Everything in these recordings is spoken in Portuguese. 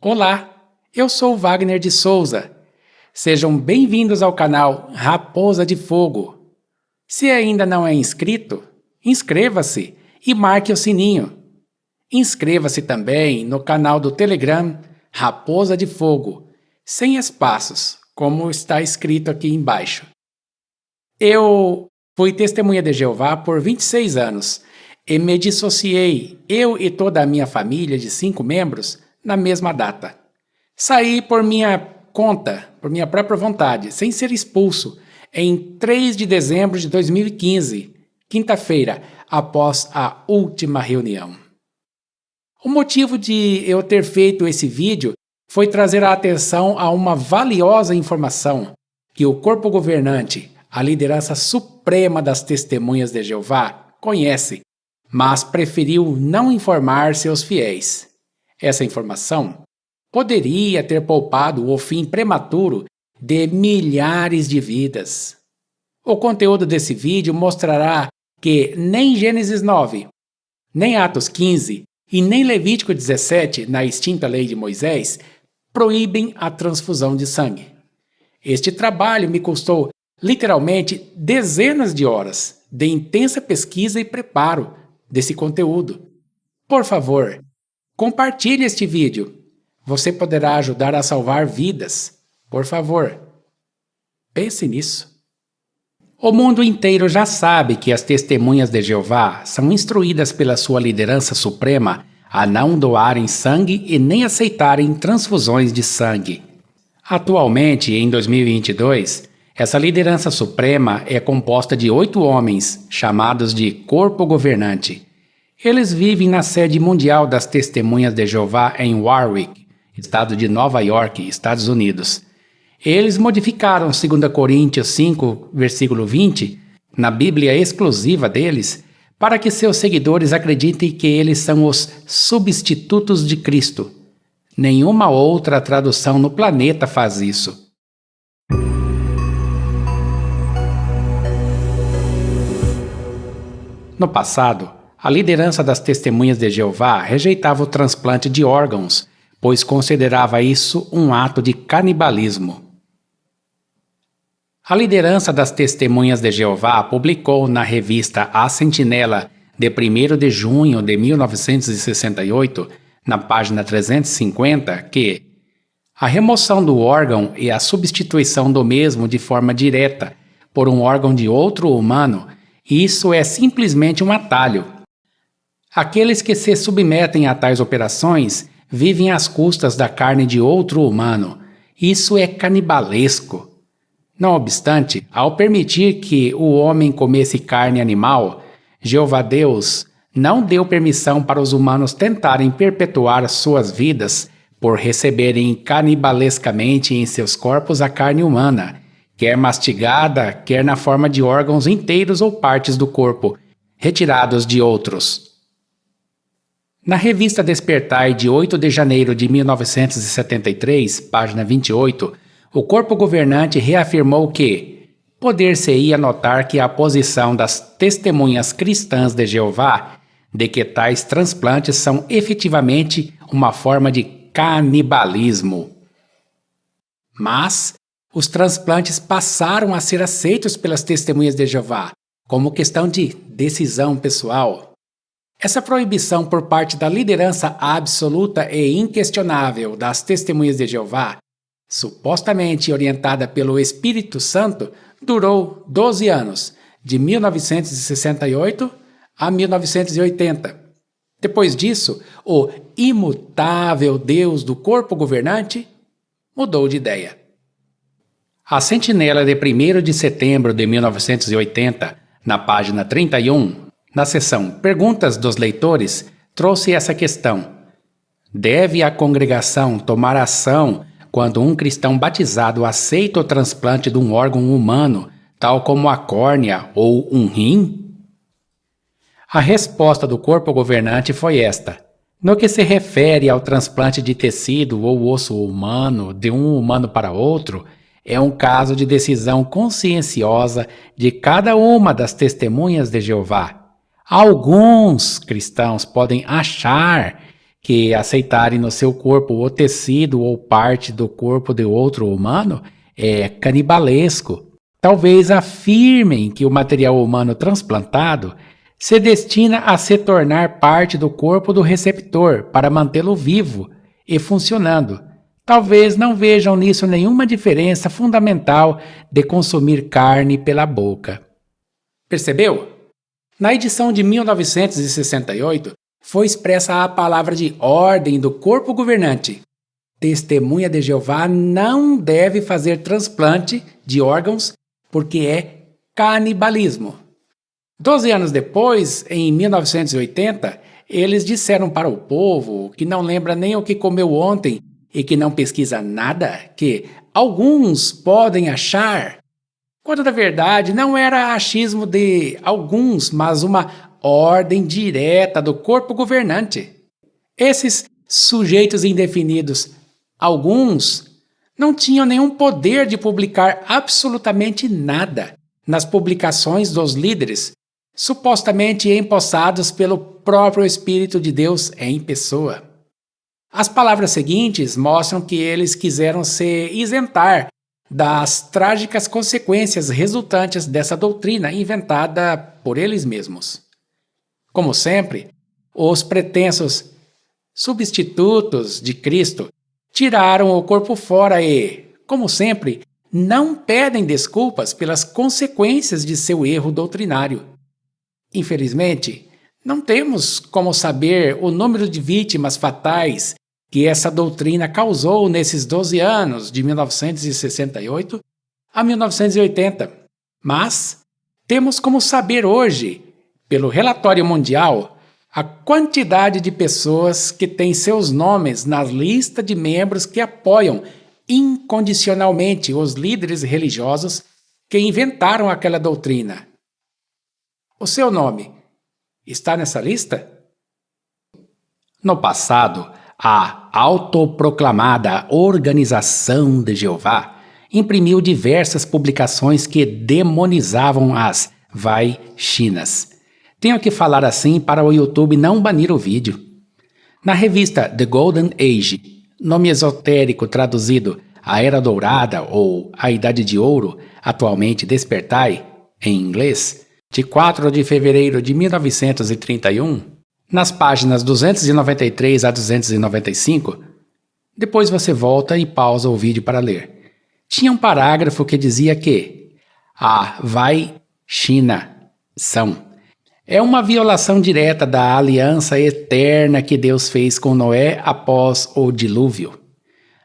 Olá, eu sou Wagner de Souza. Sejam bem-vindos ao canal Raposa de Fogo. Se ainda não é inscrito, inscreva-se e marque o sininho. Inscreva-se também no canal do Telegram Raposa de Fogo, sem espaços, como está escrito aqui embaixo. Eu fui testemunha de Jeová por 26 anos e me dissociei, eu e toda a minha família de 5 membros, na mesma data. Saí por minha conta, por minha própria vontade, sem ser expulso, em 3 de dezembro de 2015, quinta-feira, após a última reunião. O motivo de eu ter feito esse vídeo foi trazer a atenção a uma valiosa informação que o corpo governante, a liderança suprema das testemunhas de Jeová, conhece, mas preferiu não informar seus fiéis. Essa informação poderia ter poupado o fim prematuro de milhares de vidas. O conteúdo desse vídeo mostrará que nem Gênesis 9, nem Atos 15 e nem Levítico 17, na extinta lei de Moisés, proíbem a transfusão de sangue. Este trabalho me custou literalmente dezenas de horas de intensa pesquisa e preparo desse conteúdo. Por favor, compartilhe este vídeo. Você poderá ajudar a salvar vidas. Por favor, pense nisso. O mundo inteiro já sabe que as testemunhas de Jeová são instruídas pela sua liderança suprema a não doarem sangue e nem aceitarem transfusões de sangue. Atualmente, em 2022, essa liderança suprema é composta de 8 homens, chamados de Corpo Governante. Eles vivem na sede mundial das Testemunhas de Jeová em Warwick, estado de Nova York, Estados Unidos. Eles modificaram 2 Coríntios 5, versículo 20, na Bíblia exclusiva deles, para que seus seguidores acreditem que eles são os substitutos de Cristo. Nenhuma outra tradução no planeta faz isso. No passado, a liderança das Testemunhas de Jeová rejeitava o transplante de órgãos, pois considerava isso um ato de canibalismo. A liderança das Testemunhas de Jeová publicou na revista A Sentinela, de 1º de junho de 1968, na página 350, que a remoção do órgão e a substituição do mesmo de forma direta por um órgão de outro humano, isso é simplesmente um atalho. Aqueles que se submetem a tais operações vivem às custas da carne de outro humano. Isso é canibalesco. Não obstante, ao permitir que o homem comesse carne animal, Jeová Deus não deu permissão para os humanos tentarem perpetuar suas vidas por receberem canibalescamente em seus corpos a carne humana, quer mastigada, quer na forma de órgãos inteiros ou partes do corpo, retirados de outros. Na revista Despertai, de 8 de janeiro de 1973, página 28, o corpo governante reafirmou que poder-se-ia notar que a posição das testemunhas cristãs de Jeová de que tais transplantes são efetivamente uma forma de canibalismo. Mas os transplantes passaram a ser aceitos pelas testemunhas de Jeová como questão de decisão pessoal. Essa proibição por parte da liderança absoluta e inquestionável das Testemunhas de Jeová, supostamente orientada pelo Espírito Santo, durou 12 anos, de 1968 a 1980. Depois disso, o imutável Deus do corpo governante mudou de ideia. A Sentinela de 1º de setembro de 1980, na página 31, na seção Perguntas dos Leitores, trouxe essa questão. Deve a congregação tomar ação quando um cristão batizado aceita o transplante de um órgão humano, tal como a córnea ou um rim? A resposta do corpo governante foi esta. No que se refere ao transplante de tecido ou osso humano de um humano para outro, é um caso de decisão conscienciosa de cada uma das testemunhas de Jeová. Alguns cristãos podem achar que aceitarem no seu corpo o tecido ou parte do corpo de outro humano é canibalesco. Talvez afirmem que o material humano transplantado se destina a se tornar parte do corpo do receptor para mantê-lo vivo e funcionando. Talvez não vejam nisso nenhuma diferença fundamental de consumir carne pela boca. Percebeu? Na edição de 1968, foi expressa a palavra de ordem do corpo governante. Testemunha de Jeová não deve fazer transplante de órgãos porque é canibalismo. 12 anos depois, em 1980, eles disseram para o povo que não lembra nem o que comeu ontem e que não pesquisa nada, que alguns podem achar, quando na verdade não era achismo de alguns, mas uma ordem direta do corpo governante. Esses sujeitos indefinidos, alguns, não tinham nenhum poder de publicar absolutamente nada nas publicações dos líderes, supostamente empossados pelo próprio Espírito de Deus em pessoa. As palavras seguintes mostram que eles quiseram se isentar das trágicas consequências resultantes dessa doutrina inventada por eles mesmos. Como sempre, os pretensos substitutos de Cristo tiraram o corpo fora e, como sempre, não pedem desculpas pelas consequências de seu erro doutrinário. Infelizmente, não temos como saber o número de vítimas fatais que essa doutrina causou nesses 12 anos, de 1968 a 1980. Mas temos como saber hoje, pelo relatório mundial, a quantidade de pessoas que têm seus nomes na lista de membros que apoiam incondicionalmente os líderes religiosos que inventaram aquela doutrina. O seu nome está nessa lista? No passado, a autoproclamada Organização de Jeová imprimiu diversas publicações que demonizavam as vai-chinas. Tenho que falar assim para o YouTube não banir o vídeo. Na revista The Golden Age, nome esotérico traduzido A Era Dourada ou A Idade de Ouro, atualmente Despertai, em inglês, de 4 de fevereiro de 1931, nas páginas 293 a 295, depois você volta e pausa o vídeo para ler. Tinha um parágrafo que dizia que a vai-china é uma violação direta da aliança eterna que Deus fez com Noé após o dilúvio.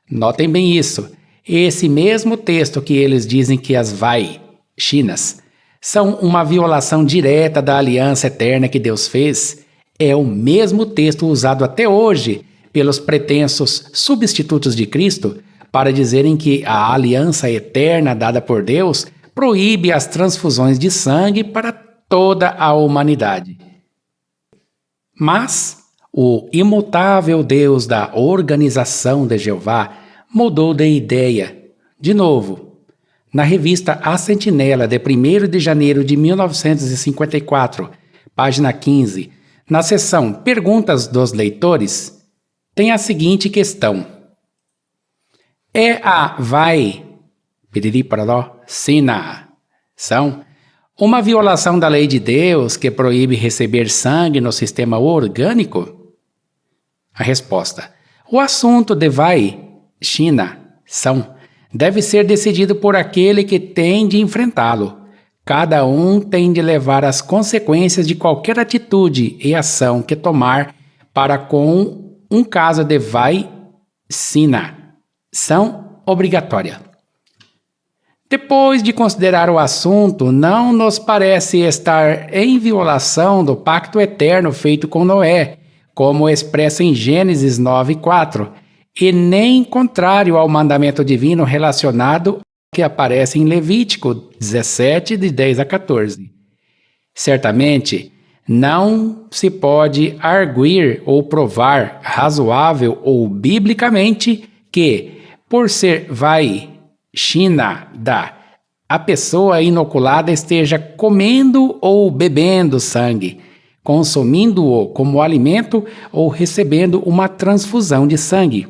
Notem bem isso. Esse mesmo texto que eles dizem que as vai-chinas são uma violação direta da aliança eterna que Deus fez é o mesmo texto usado até hoje pelos pretensos substitutos de Cristo para dizerem que a aliança eterna dada por Deus proíbe as transfusões de sangue para toda a humanidade. Mas o imutável Deus da Organização de Jeová mudou de ideia, de novo. Na revista A Sentinela, de 1º de janeiro de 1954, página 15, na seção Perguntas dos Leitores, tem a seguinte questão. É a vai-sina uma violação da lei de Deus que proíbe receber sangue no sistema orgânico? A resposta. O assunto de vai-china deve ser decidido por aquele que tem de enfrentá-lo. Cada um tem de levar as consequências de qualquer atitude e ação que tomar para com um caso de vai-sina obrigatória. Depois de considerar o assunto, não nos parece estar em violação do pacto eterno feito com Noé, como expressa em Gênesis 9:4, e nem contrário ao mandamento divino relacionado que aparece em Levítico 17, de 10 a 14. Certamente, não se pode arguir ou provar razoável ou biblicamente que, por ser vaishnava, a pessoa inoculada esteja comendo ou bebendo sangue, consumindo-o como alimento ou recebendo uma transfusão de sangue.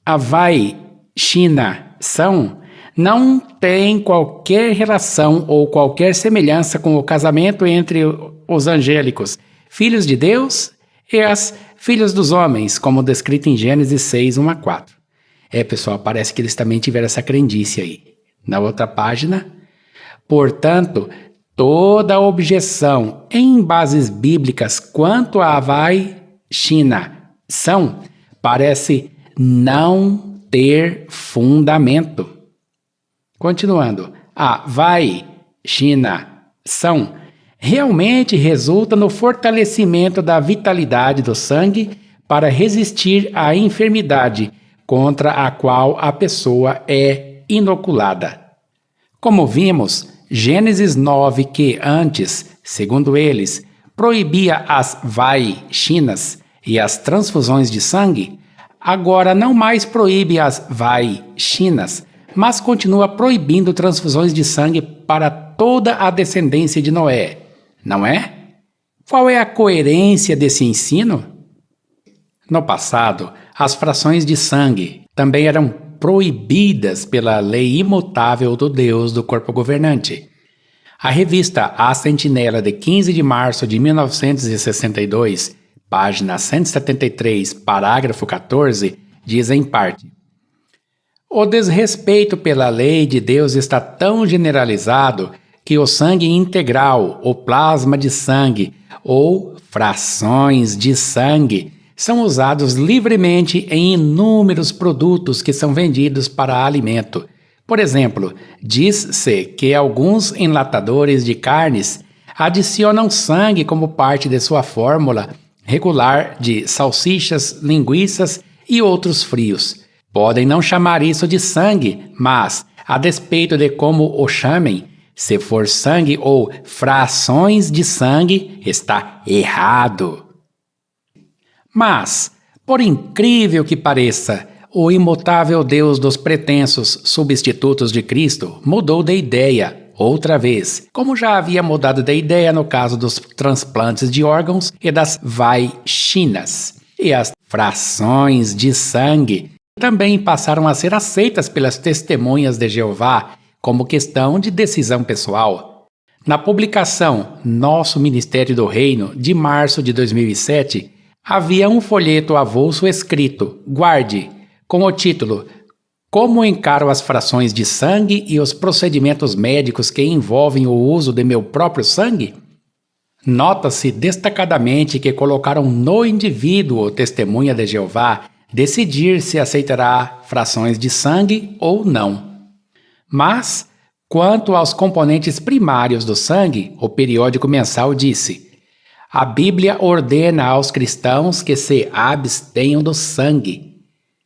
A vaishnação não tem qualquer relação ou qualquer semelhança com o casamento entre os angélicos, filhos de Deus, e as filhas dos homens, como descrito em Gênesis 6, 1 a 4. Pessoal, parece que eles também tiveram essa crendice aí. Na outra página, portanto, toda objeção em bases bíblicas quanto à vaishnação parece não ter fundamento. Continuando, a vaishnação realmente resulta no fortalecimento da vitalidade do sangue para resistir à enfermidade contra a qual a pessoa é inoculada. Como vimos, Gênesis 9, que antes, segundo eles, proibia as vaishnas e as transfusões de sangue, agora não mais proíbe as vaishnas, mas continua proibindo transfusões de sangue para toda a descendência de Noé, não é? Qual é a coerência desse ensino? No passado, as frações de sangue também eram proibidas pela lei imutável do Deus do corpo governante. A revista A Sentinela, de 15 de março de 1962, página 173, parágrafo 14, diz em parte: o desrespeito pela lei de Deus está tão generalizado que o sangue integral, o plasma de sangue ou frações de sangue são usados livremente em inúmeros produtos que são vendidos para alimento. Por exemplo, diz-se que alguns enlatadores de carnes adicionam sangue como parte de sua fórmula regular de salsichas, linguiças e outros frios. Podem não chamar isso de sangue, mas, a despeito de como o chamem, se for sangue ou frações de sangue, está errado. Mas, por incrível que pareça, o imutável Deus dos pretensos substitutos de Cristo mudou de ideia outra vez, como já havia mudado de ideia no caso dos transplantes de órgãos e das vaishnas. E as frações de sangue também passaram a ser aceitas pelas testemunhas de Jeová como questão de decisão pessoal. Na publicação Nosso Ministério do Reino, de março de 2007, havia um folheto avulso escrito, guarde, com o título Como encaro as frações de sangue e os procedimentos médicos que envolvem o uso de meu próprio sangue? Nota-se destacadamente que colocaram no indivíduo testemunha de Jeová decidir se aceitará frações de sangue ou não. Mas, quanto aos componentes primários do sangue, o periódico mensal disse: a Bíblia ordena aos cristãos que se abstenham do sangue.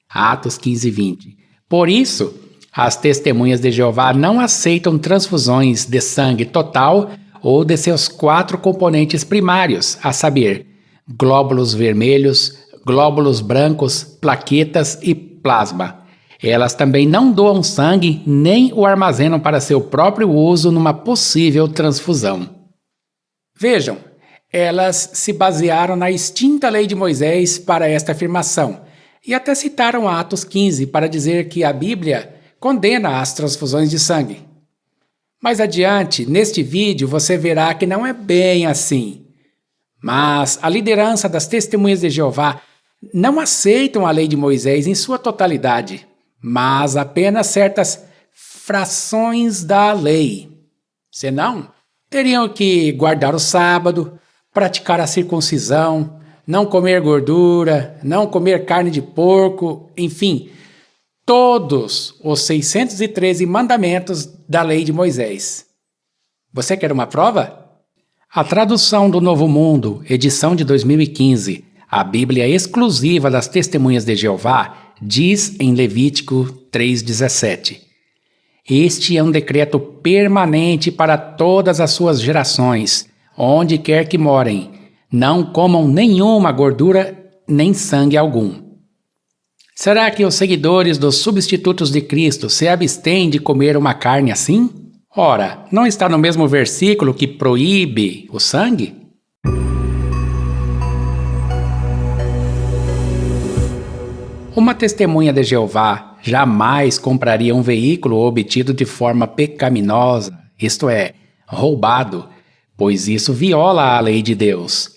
Atos 15:20. Por isso, as testemunhas de Jeová não aceitam transfusões de sangue total ou de seus 4 componentes primários, a saber, glóbulos vermelhos, glóbulos brancos, plaquetas e plasma. Elas também não doam sangue nem o armazenam para seu próprio uso numa possível transfusão. Vejam, elas se basearam na extinta lei de Moisés para esta afirmação e até citaram Atos 15 para dizer que a Bíblia condena as transfusões de sangue. Mais adiante, neste vídeo, você verá que não é bem assim. Mas a liderança das testemunhas de Jeová não aceitam a lei de Moisés em sua totalidade, mas apenas certas frações da lei. Senão, teriam que guardar o sábado, praticar a circuncisão, não comer gordura, não comer carne de porco, enfim, todos os 613 mandamentos da lei de Moisés. Você quer uma prova? A tradução do Novo Mundo, edição de 2015, a Bíblia exclusiva das Testemunhas de Jeová, diz em Levítico 3,17: Este é um decreto permanente para todas as suas gerações, onde quer que morem. Não comam nenhuma gordura nem sangue algum. Será que os seguidores dos substitutos de Cristo se abstêm de comer uma carne assim? Ora, não está no mesmo versículo que proíbe o sangue? Uma testemunha de Jeová jamais compraria um veículo obtido de forma pecaminosa, isto é, roubado, pois isso viola a lei de Deus.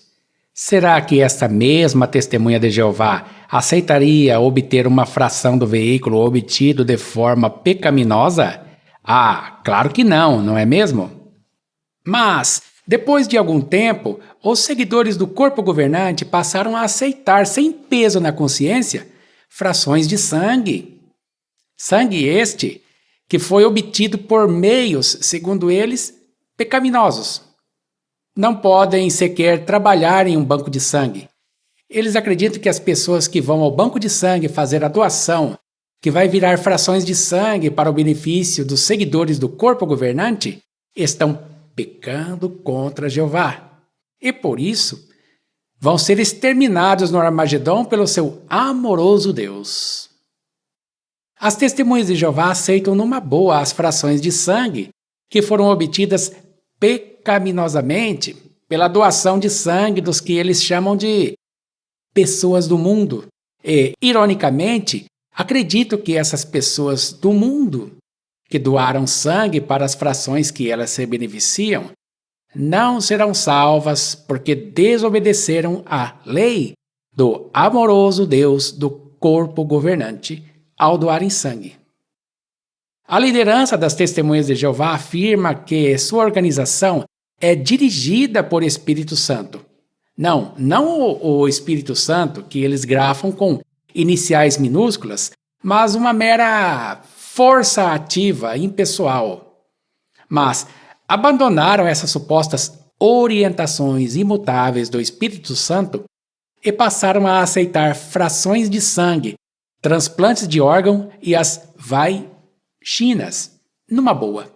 Será que esta mesma testemunha de Jeová aceitaria obter uma fração do veículo obtido de forma pecaminosa? Ah, claro que não, não é mesmo? Mas, depois de algum tempo, os seguidores do corpo governante passaram a aceitar sem peso na consciência frações de sangue. Sangue este que foi obtido por meios, segundo eles, pecaminosos. Não podem sequer trabalhar em um banco de sangue. Eles acreditam que as pessoas que vão ao banco de sangue fazer a doação, que vai virar frações de sangue para o benefício dos seguidores do corpo governante, estão pecando contra Jeová. E por isso, vão ser exterminados no Armagedon pelo seu amoroso Deus. As testemunhas de Jeová aceitam numa boa as frações de sangue que foram obtidas pecaminosamente pela doação de sangue dos que eles chamam de pessoas do mundo. E, ironicamente, acredito que essas pessoas do mundo que doaram sangue para as frações que elas se beneficiam não serão salvas porque desobedeceram à lei do amoroso Deus do corpo governante ao doarem sangue. A liderança das Testemunhas de Jeová afirma que sua organização é dirigida por Espírito Santo. Não o Espírito Santo que eles grafam com iniciais minúsculas, mas uma mera força ativa impessoal. Mas abandonaram essas supostas orientações imutáveis do Espírito Santo e passaram a aceitar frações de sangue, transplantes de órgão e as vai-chinas, numa boa.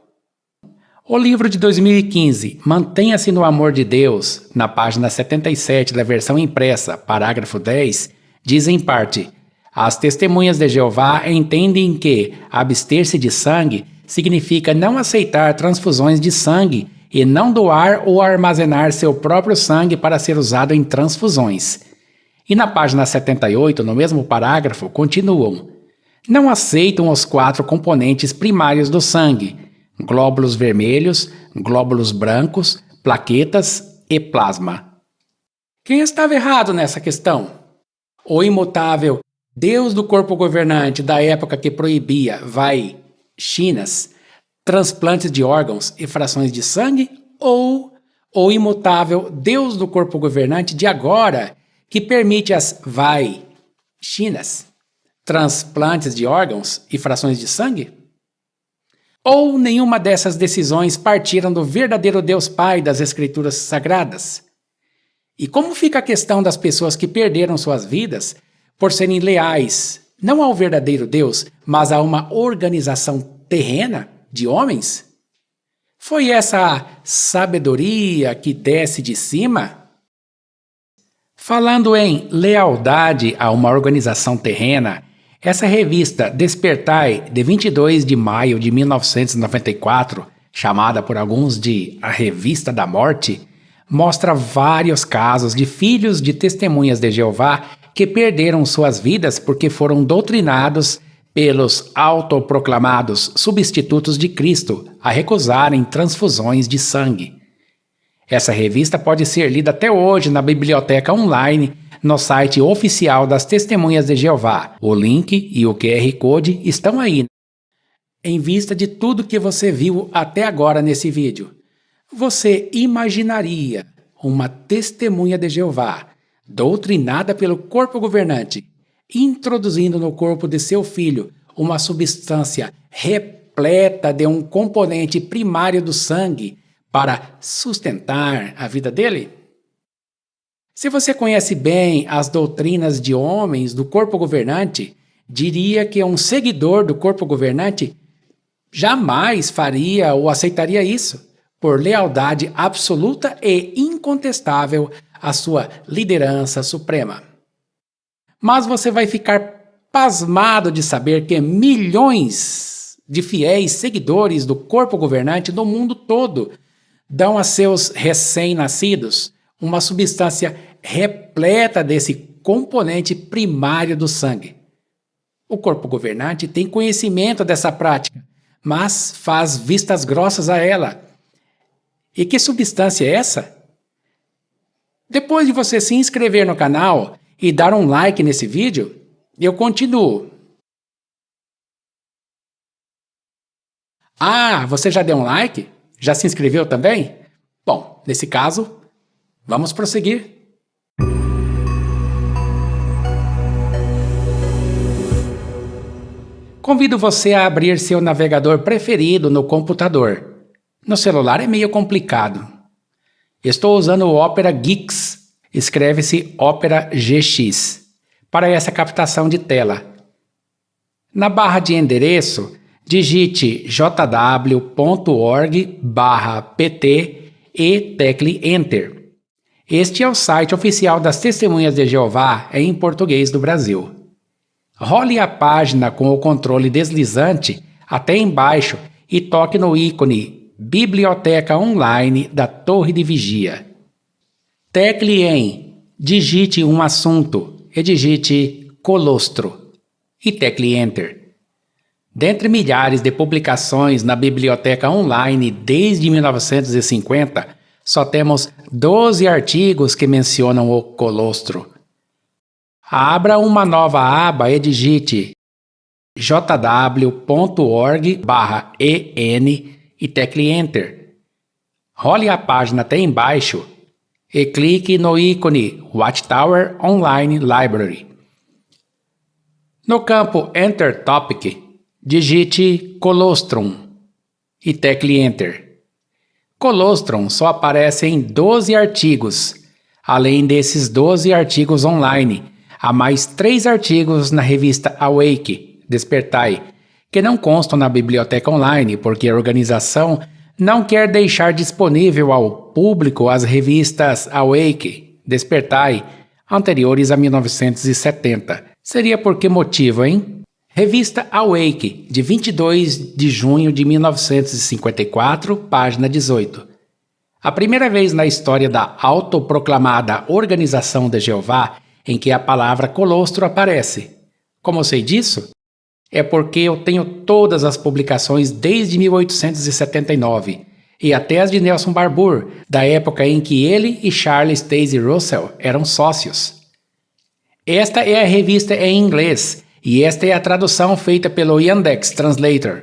O livro de 2015, Mantenha-se no Amor de Deus, na página 77 da versão impressa, parágrafo 10, diz em parte: as testemunhas de Jeová entendem que abster-se de sangue significa não aceitar transfusões de sangue e não doar ou armazenar seu próprio sangue para ser usado em transfusões. E na página 78, no mesmo parágrafo, continuam: não aceitam os 4 componentes primários do sangue: glóbulos vermelhos, glóbulos brancos, plaquetas e plasma. Quem estava errado nessa questão? O imutável Deus do corpo governante da época que proibia vai-chinas, transplantes de órgãos e frações de sangue, ou o imutável Deus do corpo governante de agora que permite as vai-chinas, transplantes de órgãos e frações de sangue? Ou nenhuma dessas decisões partiram do verdadeiro Deus Pai das Escrituras Sagradas? E como fica a questão das pessoas que perderam suas vidas por serem leais, não ao verdadeiro Deus, mas a uma organização terrena de homens? Foi essa a sabedoria que desce de cima? Falando em lealdade a uma organização terrena, essa revista Despertai, de 22 de maio de 1994, chamada por alguns de a Revista da Morte, mostra vários casos de filhos de testemunhas de Jeová que perderam suas vidas porque foram doutrinados pelos autoproclamados substitutos de Cristo a recusarem transfusões de sangue. Essa revista pode ser lida até hoje na biblioteca online no site oficial das Testemunhas de Jeová. O link e o QR Code estão aí. Em vista de tudo que você viu até agora nesse vídeo, você imaginaria uma testemunha de Jeová, doutrinada pelo corpo governante, introduzindo no corpo de seu filho uma substância repleta de um componente primário do sangue para sustentar a vida dele? Se você conhece bem as doutrinas de homens do corpo governante, diria que um seguidor do corpo governante jamais faria ou aceitaria isso, por lealdade absoluta e incontestável à sua liderança suprema. Mas você vai ficar pasmado de saber que milhões de fiéis seguidores do corpo governante do mundo todo dão a seus recém-nascidos uma substância repleta desse componente primário do sangue. O corpo governante tem conhecimento dessa prática, mas faz vistas grossas a ela. E que substância é essa? Depois de você se inscrever no canal e dar um like nesse vídeo, eu continuo. Ah, você já deu um like? Já se inscreveu também? Bom, nesse caso, vamos prosseguir. Convido você a abrir seu navegador preferido no computador. No celular é meio complicado. Estou usando o Opera GX, escreve-se Opera GX, para essa captação de tela. Na barra de endereço, digite jw.org/pt e tecle Enter. Este é o site oficial das Testemunhas de Jeová em português do Brasil. Role a página com o controle deslizante até embaixo e toque no ícone Biblioteca Online da Torre de Vigia. Tecle em Digite um assunto e digite Colostro e tecle Enter. Dentre milhares de publicações na Biblioteca Online desde 1950, só temos 12 artigos que mencionam o colostro. Abra uma nova aba e digite jw.org/en e tecle Enter. Role a página até embaixo e clique no ícone Watchtower Online Library. No campo Enter Topic, digite Colostrum e tecle Enter. Colostrum só aparece em 12 artigos. Além desses 12 artigos online, há mais 3 artigos na revista Awake, Despertai, que não constam na biblioteca online porque a organização não quer deixar disponível ao público as revistas Awake, Despertai, anteriores a 1970. Seria por que motivo, hein? Revista Awake, de 22 de junho de 1954, página 18. A primeira vez na história da autoproclamada Organização de Jeová em que a palavra colostro aparece. Como sei disso? É porque eu tenho todas as publicações desde 1879 e até as de Nelson Barbour, da época em que ele e Charles Taze Russell eram sócios. Esta é a revista em inglês e esta é a tradução feita pelo Yandex Translator.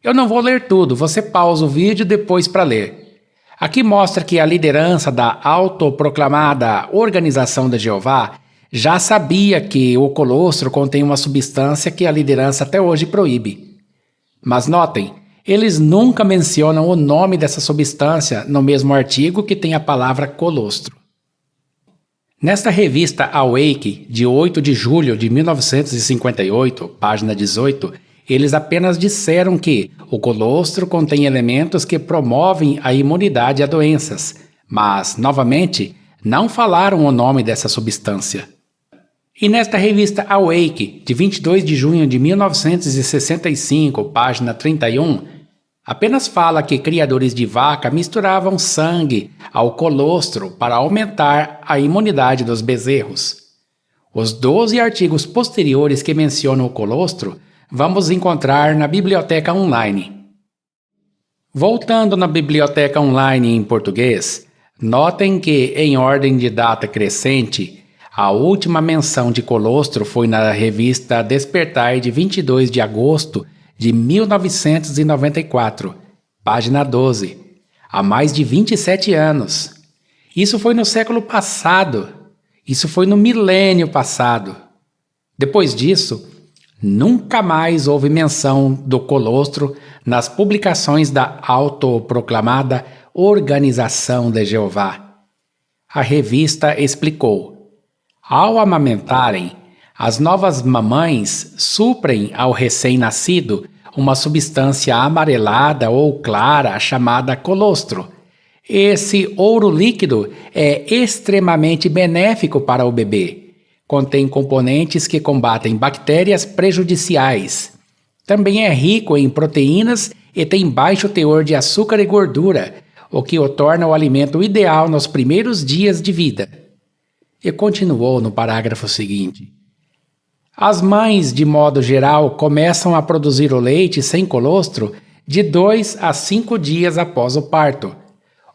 Eu não vou ler tudo, você pausa o vídeo depois para ler. Aqui mostra que a liderança da autoproclamada Organização de Jeová já sabia que o colostro contém uma substância que a liderança até hoje proíbe. Mas notem, eles nunca mencionam o nome dessa substância no mesmo artigo que tem a palavra colostro. Nesta revista Awake, de 8 de julho de 1958, página 18, eles apenas disseram que o colostro contém elementos que promovem a imunidade a doenças, mas, novamente, não falaram o nome dessa substância. E nesta revista Awake, de 22 de junho de 1965, página 31, apenas fala que criadores de vaca misturavam sangue ao colostro para aumentar a imunidade dos bezerros. Os 12 artigos posteriores que mencionam o colostro vamos encontrar na Biblioteca Online. Voltando na Biblioteca Online em português, notem que, em ordem de data crescente, a última menção de colostro foi na revista Despertai de 22 de agosto de 1994, página 12, há mais de 27 anos. Isso foi no século passado. Isso foi no milênio passado. Depois disso, nunca mais houve menção do colostro nas publicações da autoproclamada Organização de Jeová. A revista explicou: ao amamentarem, as novas mamães suprem ao recém-nascido uma substância amarelada ou clara chamada colostro. Esse ouro líquido é extremamente benéfico para o bebê. Contém componentes que combatem bactérias prejudiciais. Também é rico em proteínas e tem baixo teor de açúcar e gordura, o que o torna o alimento ideal nos primeiros dias de vida. E continuou no parágrafo seguinte. As mães, de modo geral, começam a produzir o leite sem colostro de 2 a 5 dias após o parto.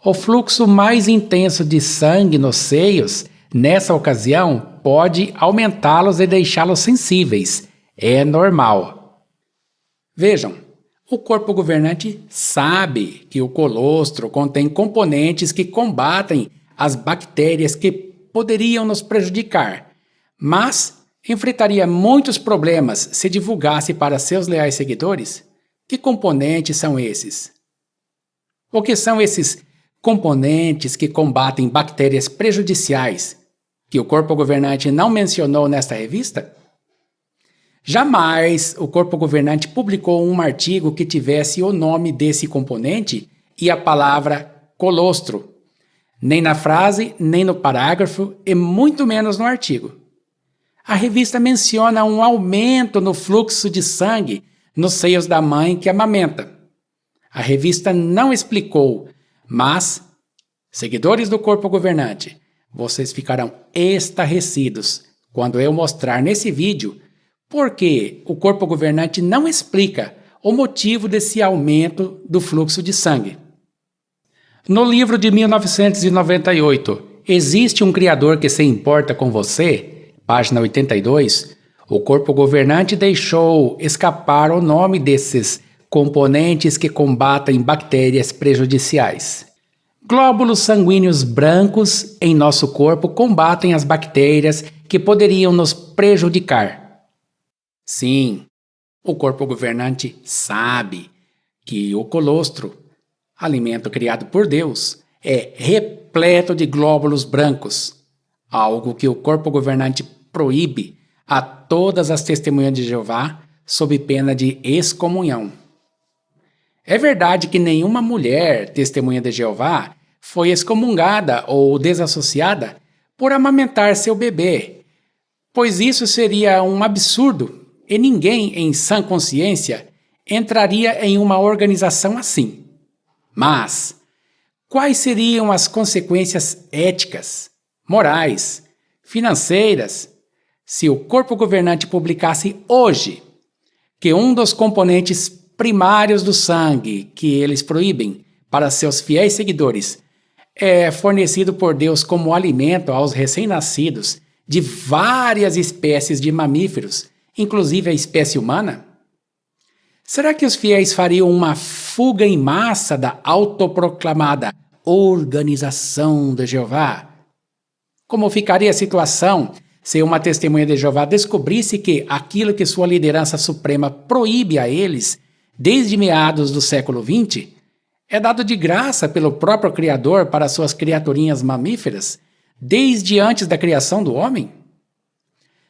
O fluxo mais intenso de sangue nos seios, nessa ocasião, pode aumentá-los e deixá-los sensíveis. É normal. Vejam, o corpo governante sabe que o colostro contém componentes que combatem as bactérias que poderiam nos prejudicar, mas enfrentaria muitos problemas se divulgasse para seus leais seguidores. Que componentes são esses? O que são esses componentes que combatem bactérias prejudiciais que o corpo governante não mencionou nesta revista? Jamais o corpo governante publicou um artigo que tivesse o nome desse componente e a palavra colostro, nem na frase, nem no parágrafo e muito menos no artigo. A revista menciona um aumento no fluxo de sangue nos seios da mãe que amamenta. A revista não explicou, mas, seguidores do corpo governante, vocês ficarão estarrecidos quando eu mostrar nesse vídeo por que o corpo governante não explica o motivo desse aumento do fluxo de sangue. No livro de 1998, Existe um Criador que se importa com você? Página 82, o corpo governante deixou escapar o nome desses componentes que combatem bactérias prejudiciais. Glóbulos sanguíneos brancos em nosso corpo combatem as bactérias que poderiam nos prejudicar. Sim, o corpo governante sabe que o colostro, alimento criado por Deus, é repleto de glóbulos brancos, algo que o corpo governante proíbe a todas as testemunhas de Jeová sob pena de excomunhão. É verdade que nenhuma mulher testemunha de Jeová foi excomungada ou desassociada por amamentar seu bebê, pois isso seria um absurdo e ninguém em sã consciência entraria em uma organização assim. Mas quais seriam as consequências éticas, morais, financeiras se o corpo governante publicasse hoje que um dos componentes primários do sangue que eles proíbem para seus fiéis seguidores é fornecido por Deus como alimento aos recém-nascidos de várias espécies de mamíferos, inclusive a espécie humana? Será que os fiéis fariam uma fuga em massa da autoproclamada Organização de Jeová? Como ficaria a situação se uma testemunha de Jeová descobrisse que aquilo que sua liderança suprema proíbe a eles desde meados do século XX é dado de graça pelo próprio Criador para suas criaturinhas mamíferas desde antes da criação do homem?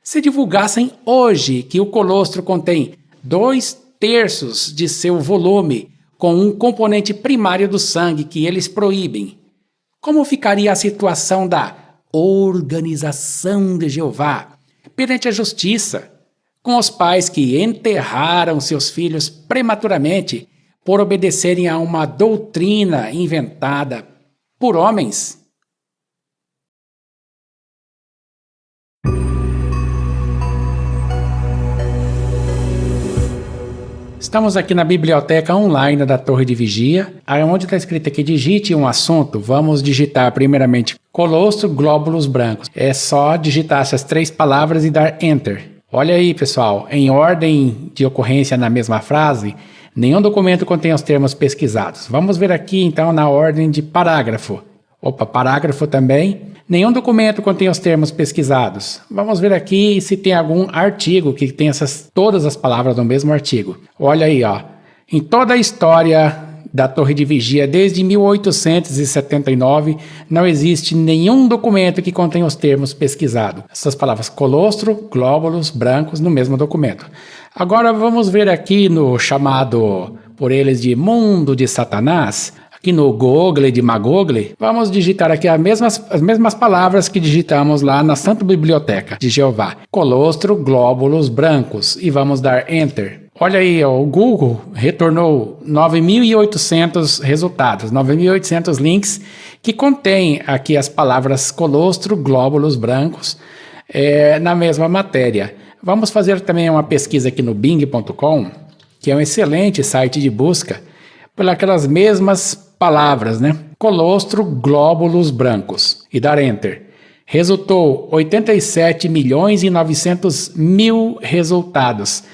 Se divulgassem hoje que o colostro contém 2/3 de seu volume com um componente primário do sangue que eles proíbem, como ficaria a situação da Organização de Jeová perante a justiça, com os pais que enterraram seus filhos prematuramente por obedecerem a uma doutrina inventada por homens? Estamos aqui na biblioteca online da Torre de Vigia, onde está escrito aqui, digite um assunto. Vamos digitar primeiramente colostro, glóbulos brancos. É só digitar essas 3 palavras e dar Enter. Olha aí, pessoal, em ordem de ocorrência na mesma frase, nenhum documento contém os termos pesquisados. Vamos ver aqui, então, na ordem de parágrafo. Parágrafo também. Nenhum documento contém os termos pesquisados. Vamos ver aqui se tem algum artigo que tem todas as palavras no mesmo artigo. Olha aí, ó. Em toda a história da Torre de Vigia, desde 1879, não existe nenhum documento que contém os termos pesquisados. Essas palavras colostro, glóbulos, brancos, no mesmo documento. Agora vamos ver aqui no chamado por eles de mundo de Satanás, aqui no Google de Magoogle, vamos digitar aqui as mesmas palavras que digitamos lá na Santa Biblioteca de Jeová. Colostro, glóbulos brancos, e vamos dar Enter. Olha aí, ó, o Google retornou 9.800 resultados, 9.800 links que contém aqui as palavras colostro, glóbulos brancos na mesma matéria. Vamos fazer também uma pesquisa aqui no Bing.com, que é um excelente site de busca, por aquelas mesmas palavras, né? Colostro, glóbulos brancos, e dar Enter. Resultou 87.900.000 resultados.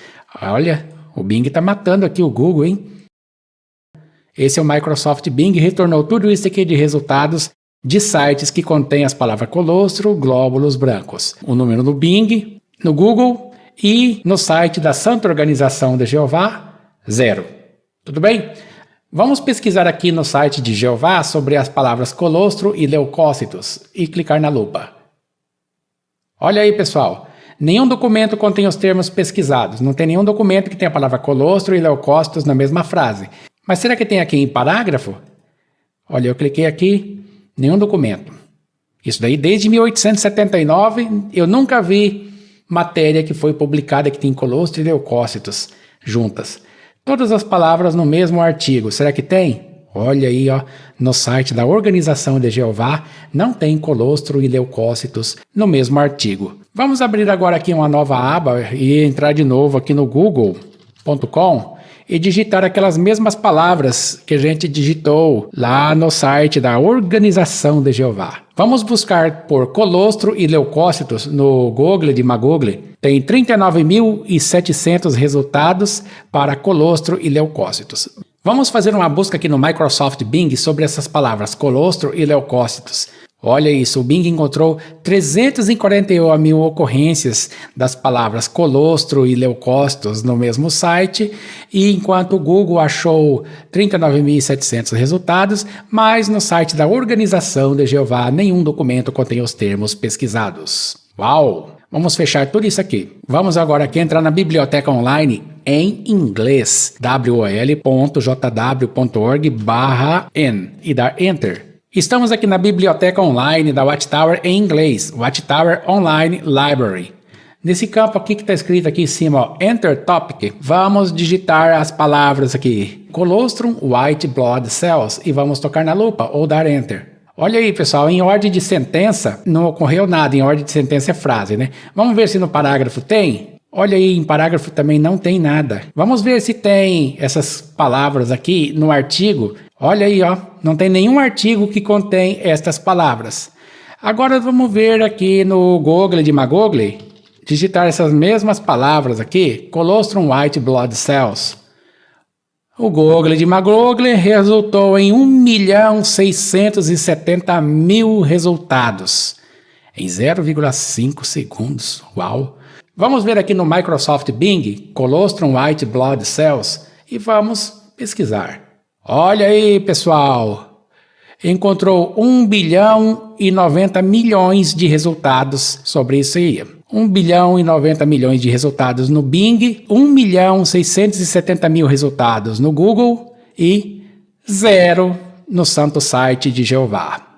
Olha, o Bing está matando aqui o Google, hein? Esse é o Microsoft Bing, retornou tudo isso aqui de resultados de sites que contêm as palavras colostro, glóbulos brancos. O número no Bing, no Google e no site da Santa Organização de Jeová, 0. Tudo bem? Vamos pesquisar aqui no site de Jeová sobre as palavras colostro e leucócitos e clicar na lupa. Olha aí, pessoal. Nenhum documento contém os termos pesquisados. Não tem nenhum documento que tenha a palavra colostro e leucócitos na mesma frase. Mas será que tem aqui em parágrafo? Olha, eu cliquei aqui, nenhum documento. Isso daí desde 1879 eu nunca vi matéria que foi publicada que tem colostro e leucócitos juntas. Todas as palavras no mesmo artigo. Será que tem? Olha aí, ó, no site da Organização de Jeová não tem colostro e leucócitos no mesmo artigo. Vamos abrir agora aqui uma nova aba e entrar de novo aqui no google.com e digitar aquelas mesmas palavras que a gente digitou lá no site da Organização de Jeová. Vamos buscar por colostro e leucócitos no Google de Magoogle. Tem 39.700 resultados para colostro e leucócitos. Vamos fazer uma busca aqui no Microsoft Bing sobre essas palavras colostro e leucócitos. Olha isso, o Bing encontrou 341.000 ocorrências das palavras colostro e leucócitos no mesmo site, e enquanto o Google achou 39.700 resultados, mas no site da Organização de Jeová nenhum documento contém os termos pesquisados. Uau! Vamos fechar tudo isso aqui. Vamos agora aqui entrar na biblioteca online em inglês, wol.jw.org/n e dar Enter. Estamos aqui na biblioteca online da Watchtower em inglês, Watchtower Online Library. Nesse campo aqui que está escrito aqui em cima, ó, Enter Topic, vamos digitar as palavras aqui, colostrum white blood cells, e vamos tocar na lupa ou dar Enter. Olha aí, pessoal, em ordem de sentença, não ocorreu nada, em ordem de sentença é frase, né? Vamos ver se no parágrafo tem? Olha aí, em parágrafo também não tem nada. Vamos ver se tem essas palavras aqui no artigo. Olha aí, ó, não tem nenhum artigo que contém estas palavras. Agora vamos ver aqui no Google de Magoogle, digitar essas mesmas palavras aqui, colostrum white blood cells. O Google de Magoogle resultou em 1.670.000 resultados em 0,5 segundos. Uau! Vamos ver aqui no Microsoft Bing, colostrum white blood cells, e vamos pesquisar. Olha aí, pessoal! Encontrou 1.090.000.000 de resultados sobre isso aí. 1.090.000.000 de resultados no Bing, 1.670.000 resultados no Google e 0 no santo site de Jeová.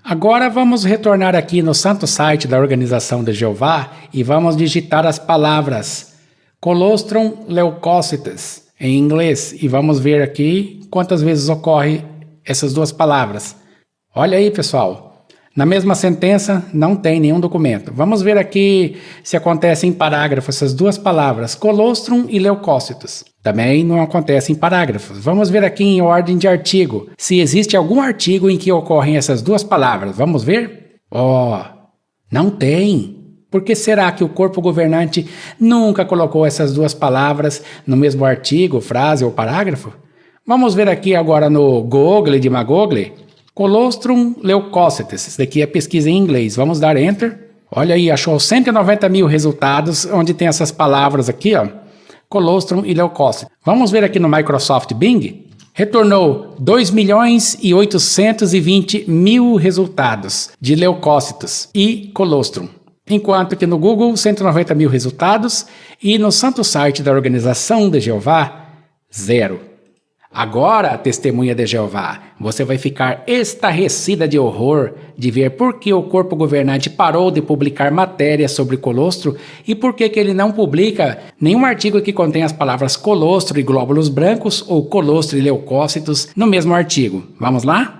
Agora vamos retornar aqui no santo site da Organização de Jeová e vamos digitar as palavras colostrum leucócitos em inglês e vamos ver aqui quantas vezes ocorre essas duas palavras. Olha aí, pessoal. Na mesma sentença, não tem nenhum documento. Vamos ver aqui se acontece em parágrafo essas duas palavras, colostrum e leucócitos. Também não acontece em parágrafos. Vamos ver aqui em ordem de artigo, se existe algum artigo em que ocorrem essas duas palavras. Vamos ver? Não tem. Por que será que o corpo governante nunca colocou essas duas palavras no mesmo artigo, frase ou parágrafo? Vamos ver aqui agora no Google de Magoogle. Colostrum leucócitos, isso daqui é pesquisa em inglês, vamos dar Enter. Olha aí, achou 190.000 resultados, onde tem essas palavras aqui, ó, colostrum e leucócitos. Vamos ver aqui no Microsoft Bing, retornou 2.820.000 resultados de leucócitos e colostrum. enquanto que no Google 190 mil resultados e no santo site da Organização de Jeová, 0. Agora, testemunha de Jeová, você vai ficar estarrecida de horror de ver por que o corpo governante parou de publicar matérias sobre colostro e por que ele não publica nenhum artigo que contém as palavras colostro e glóbulos brancos ou colostro e leucócitos no mesmo artigo. Vamos lá?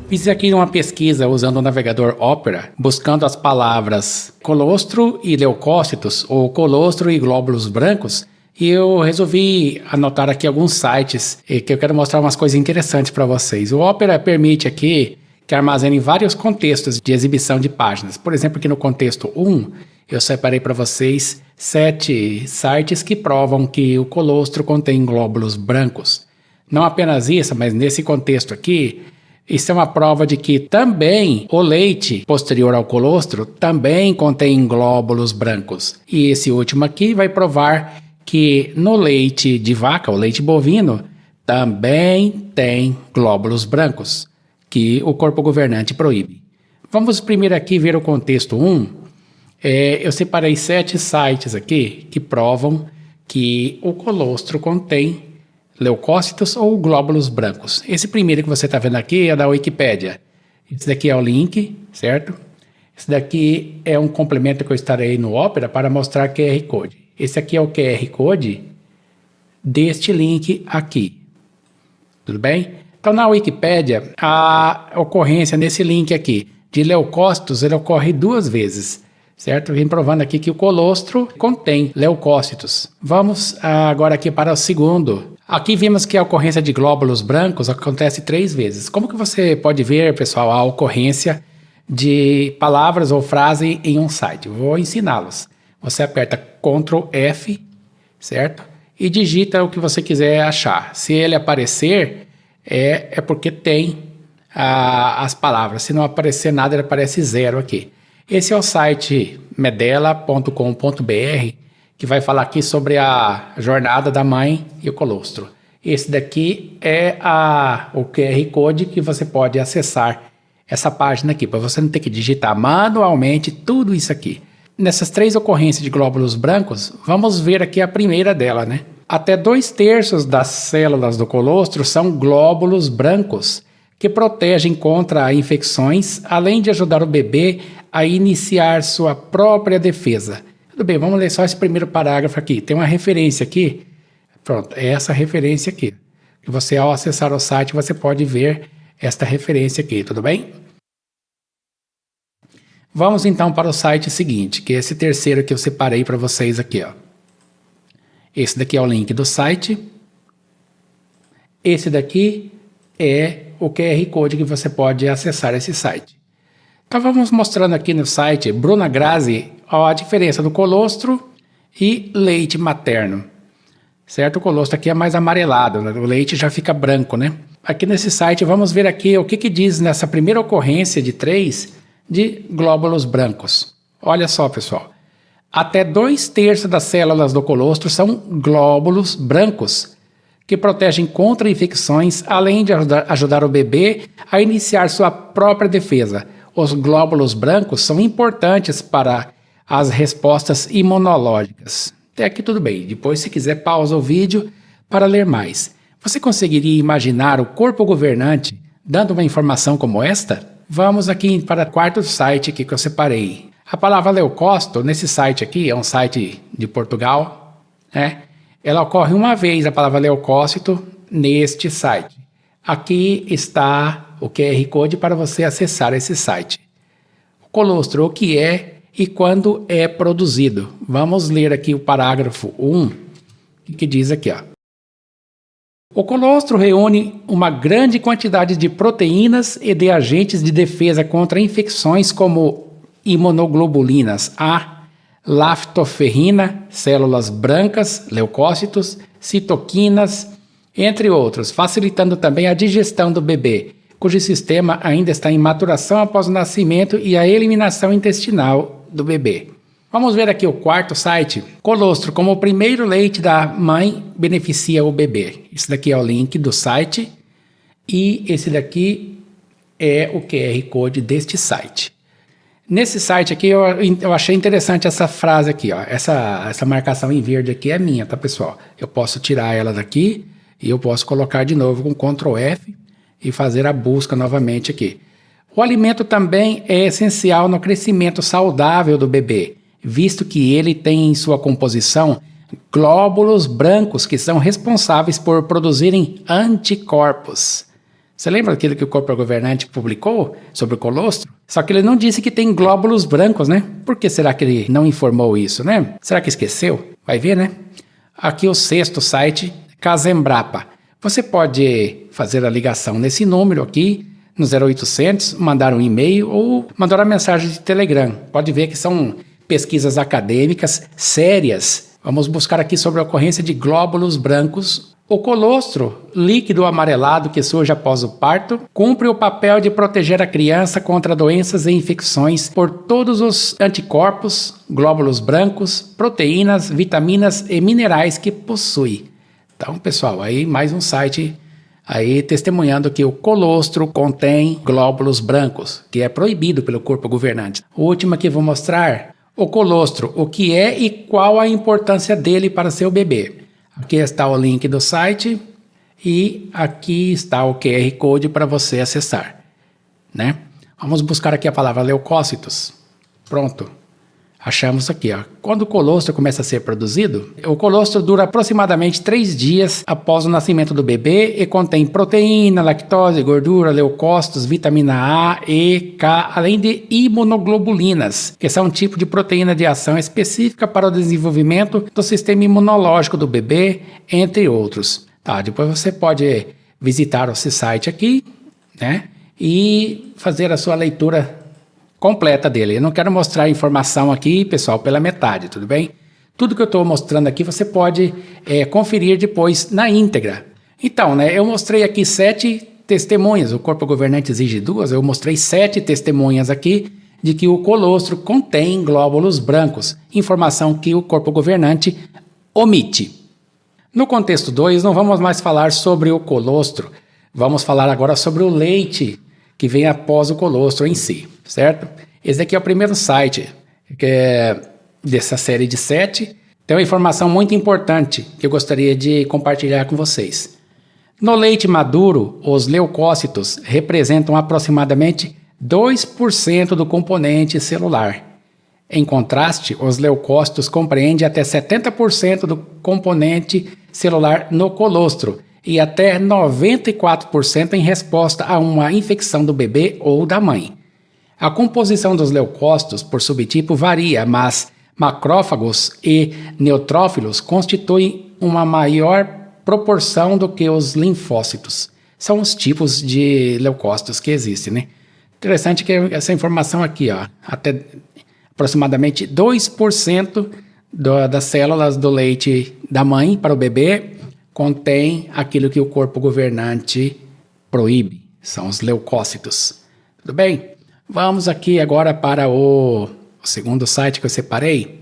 Fiz aqui uma pesquisa usando o navegador Opera, buscando as palavras colostro e leucócitos, ou colostro e glóbulos brancos, e eu resolvi anotar aqui alguns sites que eu quero mostrar umas coisas interessantes para vocês. O Opera permite aqui que armazene vários contextos de exibição de páginas. Por exemplo, aqui no contexto 1, eu separei para vocês 7 sites que provam que o colostro contém glóbulos brancos. Não apenas isso, mas nesse contexto aqui, isso é uma prova de que também o leite posterior ao colostro também contém glóbulos brancos. E esse último aqui vai provar que no leite de vaca, o leite bovino, também tem glóbulos brancos, que o corpo governante proíbe. Vamos primeiro aqui ver o contexto 1. Eu separei 7 sites aqui que provam que o colostro contém leucócitos ou glóbulos brancos. Esse primeiro que você está vendo aqui é da Wikipédia. Esse daqui é o link, certo? Esse daqui é um complemento que eu estarei no Opera para mostrar QR Code. Esse aqui é o QR Code deste link aqui. Tudo bem? Então, na Wikipédia, a ocorrência nesse link aqui de leucócitos, ele ocorre 2 vezes. Certo? Vim provando aqui que o colostro contém leucócitos. Vamos agora aqui para o segundo. Aqui vimos que a ocorrência de glóbulos brancos acontece 3 vezes. Como que você pode ver, pessoal, a ocorrência de palavras ou frase em um site? Vou ensiná-los. Você aperta Ctrl F, certo? E digita o que você quiser achar. Se ele aparecer, é porque tem as palavras. Se não aparecer nada, ele aparece 0 aqui. Esse é o site medela.com.br, que vai falar aqui sobre a jornada da mãe e o colostro. Esse daqui é o QR Code que você pode acessar essa página aqui, para você não ter que digitar manualmente tudo isso aqui. Nessas 3 ocorrências de glóbulos brancos, vamos ver aqui a primeira dela, né? Até 2/3 das células do colostro são glóbulos brancos, que protegem contra infecções, além de ajudar o bebê a iniciar sua própria defesa. Tudo bem, vamos ler só esse primeiro parágrafo aqui. Tem uma referência aqui. Pronto, é essa referência aqui. Que você, ao acessar o site, você pode ver esta referência aqui, tudo bem? Vamos então para o site seguinte, que é esse terceiro que eu separei para vocês aqui, ó. Esse daqui é o link do site. Esse daqui é o QR Code que você pode acessar esse site. Então vamos mostrando aqui no site Bruna Grazi a diferença do colostro e leite materno. Certo? O colostro aqui é mais amarelado, né? O leite já fica branco, né? Aqui nesse site vamos ver aqui o que diz nessa primeira ocorrência de 3 de glóbulos brancos. Olha só, pessoal. Até 2/3 das células do colostro são glóbulos brancos, que protegem contra infecções, além de ajudar o bebê a iniciar sua própria defesa. Os glóbulos brancos são importantes para as respostas imunológicas. Até aqui tudo bem. Depois, se quiser, pausa o vídeo para ler mais. Você conseguiria imaginar o corpo governante dando uma informação como esta? Vamos aqui para o 4º site aqui que eu separei. A palavra leucócito, nesse site aqui, é um site de Portugal, né? Ela ocorre uma vez, a palavra leucócito, neste site. Aqui está o QR Code para você acessar esse site. O colostro, o que é e quando é produzido. Vamos ler aqui o parágrafo 1, que diz aqui, ó. O colostro reúne uma grande quantidade de proteínas e de agentes de defesa contra infecções como imunoglobulinas A, lactoferrina, células brancas, leucócitos, citoquinas, entre outros, facilitando também a digestão do bebê, cujo sistema ainda está em maturação após o nascimento e a eliminação intestinal do bebê. Vamos ver aqui o 4º site. Colostro, como o primeiro leite da mãe, beneficia o bebê. Esse daqui é o link do site. E esse daqui é o QR Code deste site. Nesse site aqui eu achei interessante essa frase aqui, ó. Essa marcação em verde aqui é minha, tá, pessoal? Eu posso tirar ela daqui e eu posso colocar de novo com Ctrl F e fazer a busca novamente aqui. O alimento também é essencial no crescimento saudável do bebê, visto que ele tem em sua composição glóbulos brancos que são responsáveis por produzirem anticorpos. Você lembra daquilo que o corpo governante publicou sobre o colostro? Só que ele não disse que tem glóbulos brancos, né? Por que será que ele não informou isso, né? Será que esqueceu? Vai ver, né? Aqui o sexto site, Casa Embrapa. Você pode fazer a ligação nesse número aqui, no 0800, mandar um e-mail ou mandar uma mensagem de Telegram. Pode ver que são pesquisas acadêmicas sérias. Vamos buscar aqui sobre a ocorrência de glóbulos brancos. O colostro, líquido amarelado que surge após o parto, cumpre o papel de proteger a criança contra doenças e infecções por todos os anticorpos, glóbulos brancos, proteínas, vitaminas e minerais que possui. Então, pessoal, aí mais um site aí testemunhando que o colostro contém glóbulos brancos, que é proibido pelo corpo governante. O último aqui vou mostrar o colostro, o que é e qual a importância dele para seu bebê. Aqui está o link do site e aqui está o QR Code para você acessar, né? Vamos buscar aqui a palavra leucócitos. Pronto. Achamos aqui, ó. Quando o colostro começa a ser produzido, o colostro dura aproximadamente 3 dias após o nascimento do bebê e contém proteína, lactose, gordura, leucócitos, vitamina A, E, K, além de imunoglobulinas, que são um tipo de proteína de ação específica para o desenvolvimento do sistema imunológico do bebê, entre outros. Tá, depois você pode visitar esse site aqui, né, e fazer a sua leitura completa dele. Eu não quero mostrar a informação aqui, pessoal, pela metade, tudo bem? Tudo que eu estou mostrando aqui você pode conferir depois na íntegra. Então, né, eu mostrei aqui 7 testemunhas, o corpo governante exige 2, eu mostrei 7 testemunhas aqui de que o colostro contém glóbulos brancos, informação que o corpo governante omite. No contexto 2, não vamos mais falar sobre o colostro, vamos falar agora sobre o leite que vem após o colostro em si, certo? Esse aqui é o primeiro site que é dessa série de 7. Tem uma informação muito importante que eu gostaria de compartilhar com vocês. No leite maduro, os leucócitos representam aproximadamente 2% do componente celular. Em contraste, os leucócitos compreendem até 70% do componente celular no colostro e até 94% em resposta a uma infecção do bebê ou da mãe. A composição dos leucócitos por subtipo varia, mas macrófagos e neutrófilos constituem uma maior proporção do que os linfócitos. São os tipos de leucócitos que existem, né? Interessante que essa informação aqui, ó, até aproximadamente 2% das células do leite da mãe para o bebê contém aquilo que o corpo governante proíbe, são os leucócitos. Tudo bem? Vamos aqui agora para o segundo site que eu separei.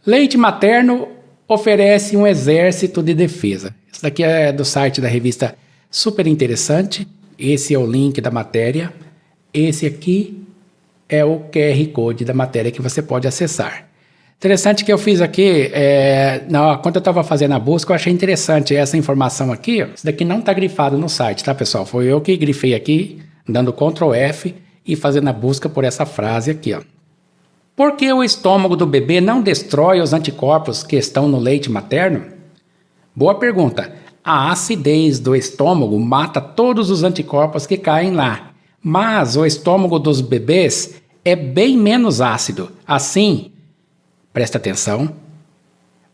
Leite materno oferece um exército de defesa. Isso daqui é do site da revista Super Interessante. Esse é o link da matéria. Esse aqui é o QR Code da matéria que você pode acessar. Interessante que eu fiz aqui, quando eu estava fazendo a busca, eu achei interessante essa informação aqui. Ó, isso daqui não está grifado no site, tá, pessoal? Foi eu que grifei aqui, dando Ctrl F e fazendo a busca por essa frase aqui, ó. Por que o estômago do bebê não destrói os anticorpos que estão no leite materno? Boa pergunta. A acidez do estômago mata todos os anticorpos que caem lá, mas o estômago dos bebês é bem menos ácido. Assim, presta atenção,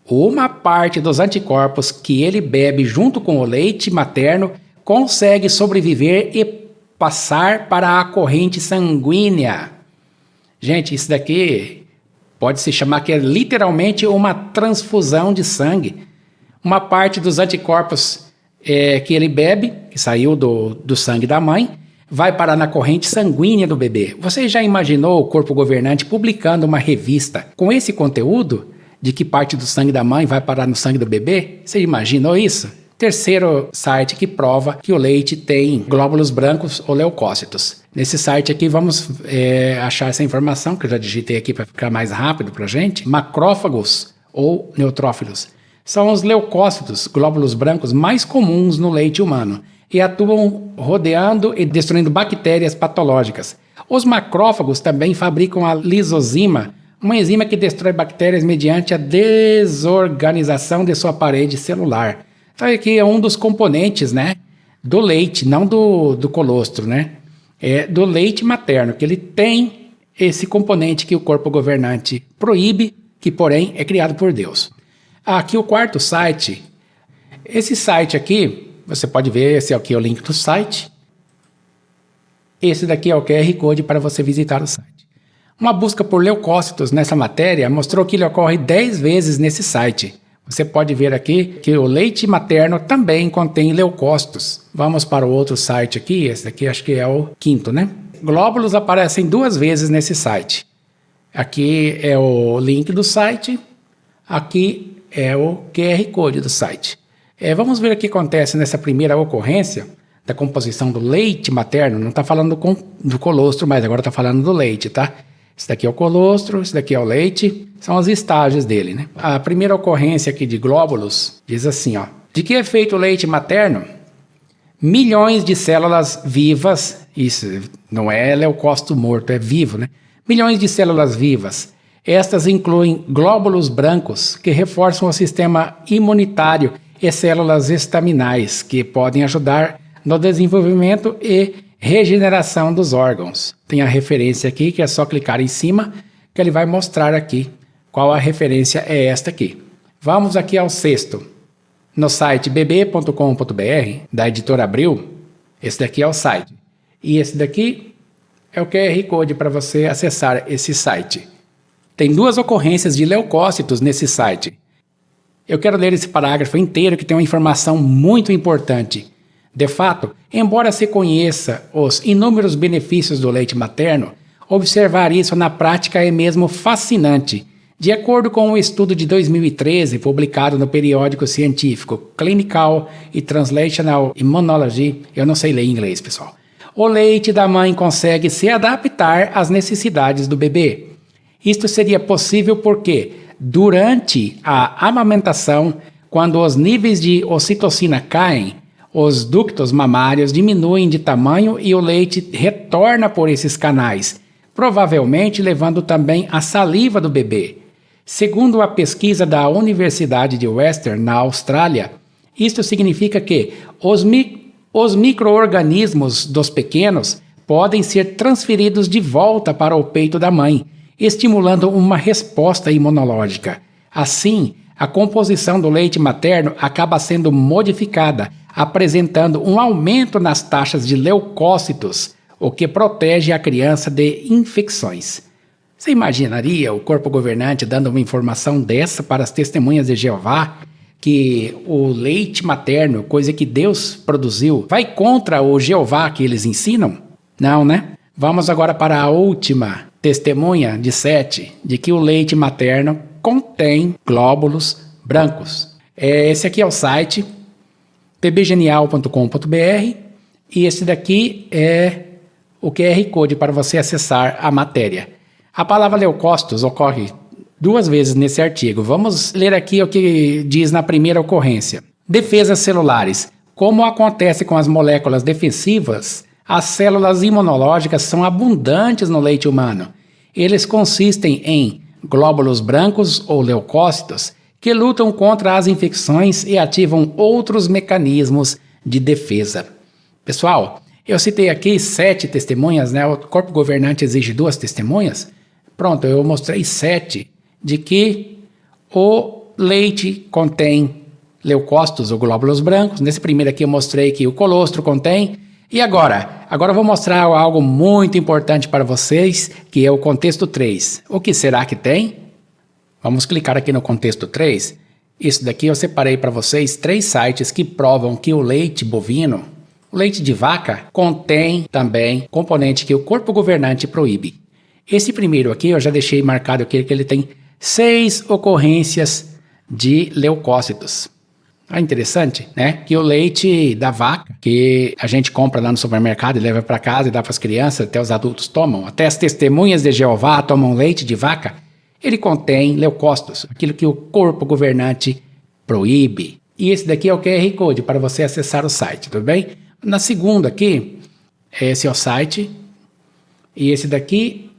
uma parte dos anticorpos que ele bebe junto com o leite materno consegue sobreviver e passar para a corrente sanguínea. Gente, isso daqui pode se chamar que é literalmente uma transfusão de sangue. Uma parte dos anticorpos que ele bebe, que saiu do sangue da mãe, vai parar na corrente sanguínea do bebê. Você já imaginou o corpo governante publicando uma revista com esse conteúdo? De que parte do sangue da mãe vai parar no sangue do bebê? Você imaginou isso? terceiro site que prova que o leite tem glóbulos brancos ou leucócitos. Nesse site aqui vamos achar essa informação, que eu já digitei aqui para ficar mais rápido para a gente. Macrófagos ou neutrófilos são os leucócitos, glóbulos brancos mais comuns no leite humano e atuam rodeando e destruindo bactérias patológicas. Os macrófagos também fabricam a lisozima, uma enzima que destrói bactérias mediante a desorganização de sua parede celular. Então aqui é um dos componentes, né, do leite, não do colostro, né? É do leite materno, que ele tem esse componente que o corpo governante proíbe, que porém é criado por Deus. Aqui o quarto site, esse site aqui, você pode ver, esse aqui é o link do site. Esse daqui é o QR Code para você visitar o site. Uma busca por leucócitos nessa matéria mostrou que ele ocorre 10 vezes nesse site. Você pode ver aqui que o leite materno também contém leucócitos. Vamos para o outro site aqui, esse daqui acho que é o quinto, né? Glóbulos aparecem 2 vezes nesse site. Aqui é o link do site, aqui é o QR Code do site. Vamos ver o que acontece nessa primeira ocorrência da composição do leite materno. Não está falando do colostro, mas agora está falando do leite, tá? Esse daqui é o colostro, esse daqui é o leite, são os estágios dele, né? A primeira ocorrência aqui de glóbulos diz assim, ó. De que é feito o leite materno? Milhões de células vivas, isso não é leucócito morto, é vivo, né? Milhões de células vivas. Estas incluem glóbulos brancos, que reforçam o sistema imunitário, e células estaminais, que podem ajudar no desenvolvimento e regeneração dos órgãos. Tem a referência aqui, que é só clicar em cima, que ele vai mostrar aqui qual a referência é esta aqui. Vamos aqui ao sexto. No site bb.com.br, da editora Abril, esse daqui é o site. E esse daqui é o QR Code para você acessar esse site. Tem 2 ocorrências de leucócitos nesse site. Eu quero ler esse parágrafo inteiro que tem uma informação muito importante. De fato, embora se conheça os inúmeros benefícios do leite materno, observar isso na prática é mesmo fascinante. De acordo com um estudo de 2013, publicado no periódico científico Clinical e Translational Immunology, eu não sei ler inglês, pessoal, o leite da mãe consegue se adaptar às necessidades do bebê. Isto seria possível porque, durante a amamentação, quando os níveis de ocitocina caem, os ductos mamários diminuem de tamanho e o leite retorna por esses canais, provavelmente levando também a saliva do bebê. Segundo a pesquisa da Universidade de Western, na Austrália, isto significa que os micro-organismos dos pequenos podem ser transferidos de volta para o peito da mãe, estimulando uma resposta imunológica. Assim, a composição do leite materno acaba sendo modificada, apresentando um aumento nas taxas de leucócitos, o que protege a criança de infecções. Você imaginaria o corpo governante dando uma informação dessa para as testemunhas de Jeová, que o leite materno, coisa que Deus produziu, vai contra o Jeová que eles ensinam? Não, né? Vamos agora para a última testemunha de 7, de que o leite materno contém glóbulos brancos. Esse aqui é o site pbgenial.com.br e esse daqui é o QR Code para você acessar a matéria. A palavra leucócitos ocorre 2 vezes nesse artigo. Vamos ler aqui o que diz na primeira ocorrência. Defesas celulares. Como acontece com as moléculas defensivas, as células imunológicas são abundantes no leite humano. Eles consistem em glóbulos brancos ou leucócitos que lutam contra as infecções e ativam outros mecanismos de defesa. Pessoal, eu citei aqui 7 testemunhas, né? O corpo governante exige 2 testemunhas. Pronto, eu mostrei 7 de que o leite contém leucócitos ou glóbulos brancos. Nesse primeiro aqui eu mostrei que o colostro contém. E agora? Agora eu vou mostrar algo muito importante para vocês, que é o contexto 3. O que será que tem? Vamos clicar aqui no contexto 3. Isso daqui eu separei para vocês 3 sites que provam que o leite bovino, o leite de vaca, contém também componente que o corpo governante proíbe. Esse primeiro aqui eu já deixei marcado aqui que ele tem 6 ocorrências de leucócitos. Ah, interessante, né? Que o leite da vaca, que a gente compra lá no supermercado e leva para casa e dá para as crianças, até os adultos tomam, até as testemunhas de Jeová tomam leite de vaca, ele contém leucócitos, aquilo que o corpo governante proíbe. E esse daqui é o QR Code para você acessar o site, tudo bem? Na segunda aqui, esse é o site, e esse daqui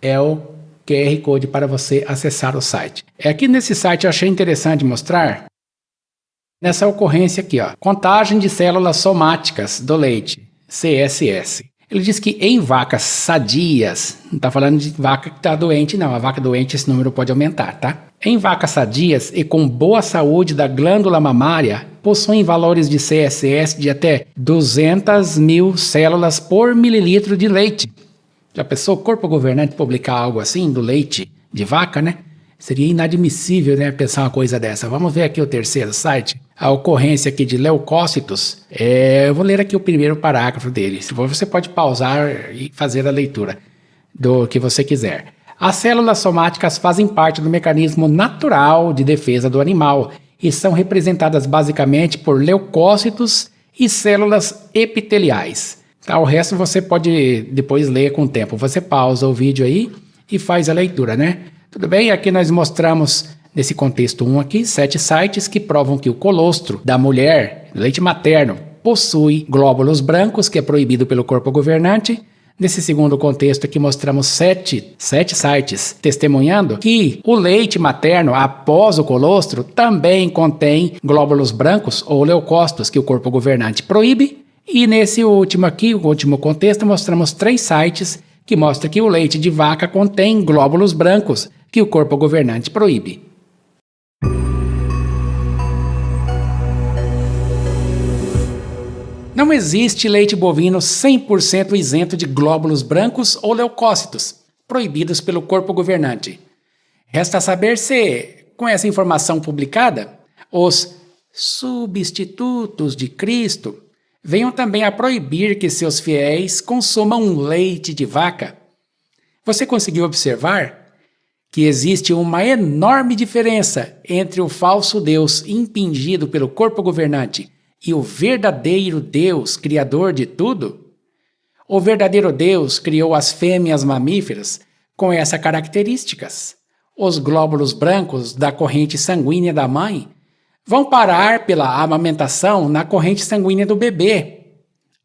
é o QR Code para você acessar o site. Aqui nesse site eu achei interessante mostrar nessa ocorrência aqui, ó, contagem de células somáticas do leite, CSS. Ele diz que em vacas sadias, não está falando de vaca que está doente, não. A vaca doente esse número pode aumentar, tá? Em vacas sadias e com boa saúde da glândula mamária, possuem valores de CSS de até 200 mil células por mililitro de leite. Já pensou o corpo governante publicar algo assim do leite de vaca, né? Seria inadmissível, né, pensar uma coisa dessa. Vamos ver aqui o terceiro site. A ocorrência aqui de leucócitos. Eu vou ler aqui o primeiro parágrafo dele. Você pode pausar e fazer a leitura do que você quiser. As células somáticas fazem parte do mecanismo natural de defesa do animal e são representadas basicamente por leucócitos e células epiteliais. Tá, o resto você pode depois ler com o tempo. Você pausa o vídeo aí e faz a leitura, né? Tudo bem? Aqui nós mostramos, nesse contexto 1 aqui, 7 sites que provam que o colostro da mulher, leite materno, possui glóbulos brancos, que é proibido pelo corpo governante. Nesse segundo contexto aqui mostramos 7 sites testemunhando que o leite materno, após o colostro, também contém glóbulos brancos ou leucócitos, que o corpo governante proíbe. E nesse último aqui, o último contexto, mostramos 3 sites que mostram que o leite de vaca contém glóbulos brancos, que o corpo governante proíbe. Não existe leite bovino 100% isento de glóbulos brancos ou leucócitos, proibidos pelo corpo governante. Resta saber se, com essa informação publicada, os substitutos de Cristo venham também a proibir que seus fiéis consumam leite de vaca. Você conseguiu observar que existe uma enorme diferença entre o falso Deus impingido pelo corpo governante e o verdadeiro Deus, criador de tudo? O verdadeiro Deus criou as fêmeas mamíferas com essas características. Os glóbulos brancos da corrente sanguínea da mãe vão parar pela amamentação na corrente sanguínea do bebê.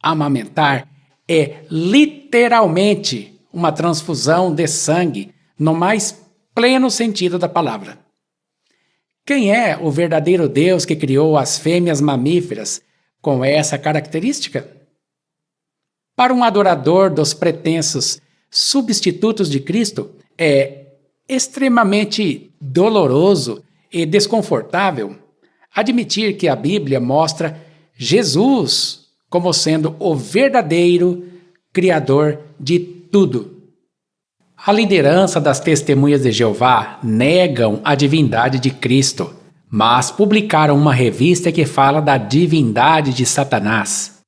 Amamentar é literalmente uma transfusão de sangue no mais pleno sentido da palavra. Quem é o verdadeiro Deus que criou as fêmeas mamíferas com essa característica? Para um adorador dos pretensos substitutos de Cristo, é extremamente doloroso e desconfortável admitir que a Bíblia mostra Jesus como sendo o verdadeiro Criador de tudo. A liderança das Testemunhas de Jeová negam a divindade de Cristo, mas publicaram uma revista que fala da divindade de Satanás.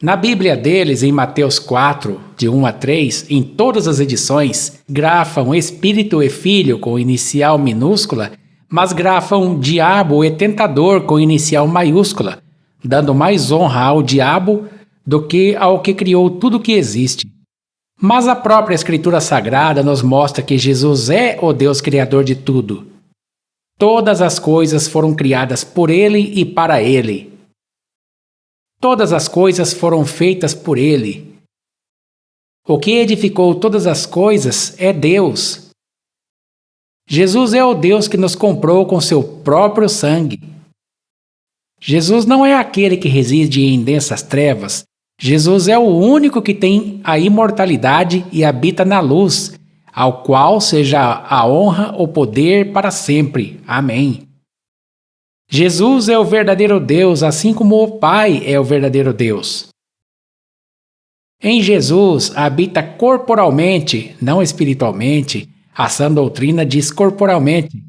Na Bíblia deles, em Mateus 4, de 1 a 3, em todas as edições, grafam Espírito e Filho com inicial minúscula, mas grafam Diabo e Tentador com inicial maiúscula, dando mais honra ao diabo do que ao que criou tudo o que existe. Mas a própria Escritura Sagrada nos mostra que Jesus é o Deus Criador de tudo. Todas as coisas foram criadas por Ele e para Ele. Todas as coisas foram feitas por Ele. O que edificou todas as coisas é Deus. Jesus é o Deus que nos comprou com seu próprio sangue. Jesus não é aquele que reside em densas trevas. Jesus é o único que tem a imortalidade e habita na luz, ao qual seja a honra, o poder para sempre. Amém. Jesus é o verdadeiro Deus, assim como o Pai é o verdadeiro Deus. Em Jesus habita corporalmente, não espiritualmente, a sã doutrina diz corporalmente,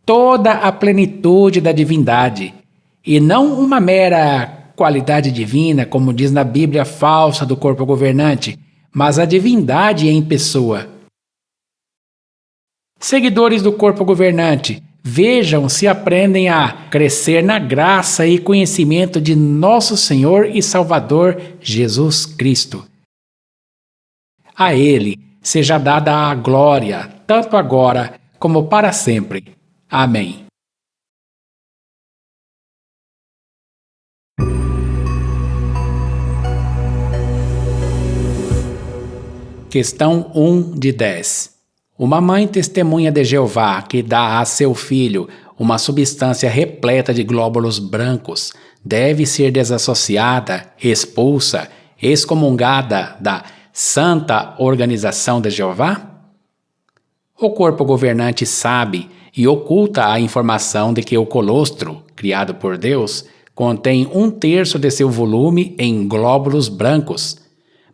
toda a plenitude da divindade, e não uma mera qualidade divina, como diz na Bíblia falsa do corpo governante, mas a divindade em pessoa. Seguidores do corpo governante, Vejam se aprendem a crescer na graça e conhecimento de nosso Senhor e Salvador Jesus Cristo. A Ele seja dada a glória, tanto agora como para sempre. Amém. Questão 1 de 10. Uma mãe testemunha de Jeová que dá a seu filho uma substância repleta de glóbulos brancos deve ser desassociada, expulsa, excomungada da Santa Organização de Jeová? O corpo governante sabe e oculta a informação de que o colostro, criado por Deus, contém 1/3 de seu volume em glóbulos brancos,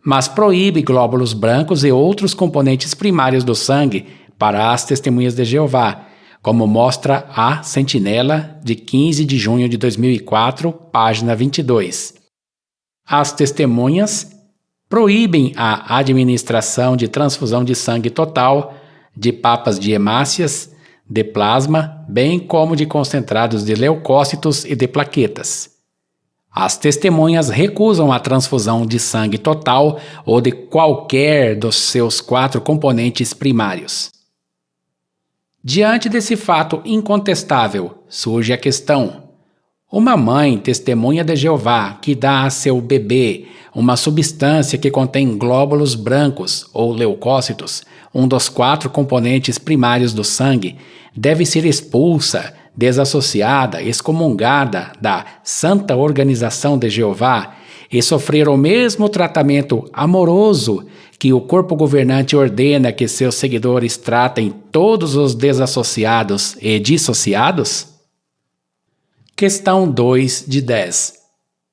mas proíbe glóbulos brancos e outros componentes primários do sangue para as testemunhas de Jeová, como mostra a Sentinela de 15 de junho de 2004, página 22. As testemunhas proíbem a administração de transfusão de sangue total, de papas de hemácias, de plasma, bem como de concentrados de leucócitos e de plaquetas. As testemunhas recusam a transfusão de sangue total ou de qualquer dos seus 4 componentes primários. Diante desse fato incontestável, surge a questão: uma mãe testemunha de Jeová que dá a seu bebê uma substância que contém glóbulos brancos ou leucócitos, um dos 4 componentes primários do sangue, deve ser expulsa, desassociada, excomungada da Santa Organização de Jeová e sofrer o mesmo tratamento amoroso que o corpo governante ordena que seus seguidores tratem todos os desassociados e dissociados? Questão 2 de 10.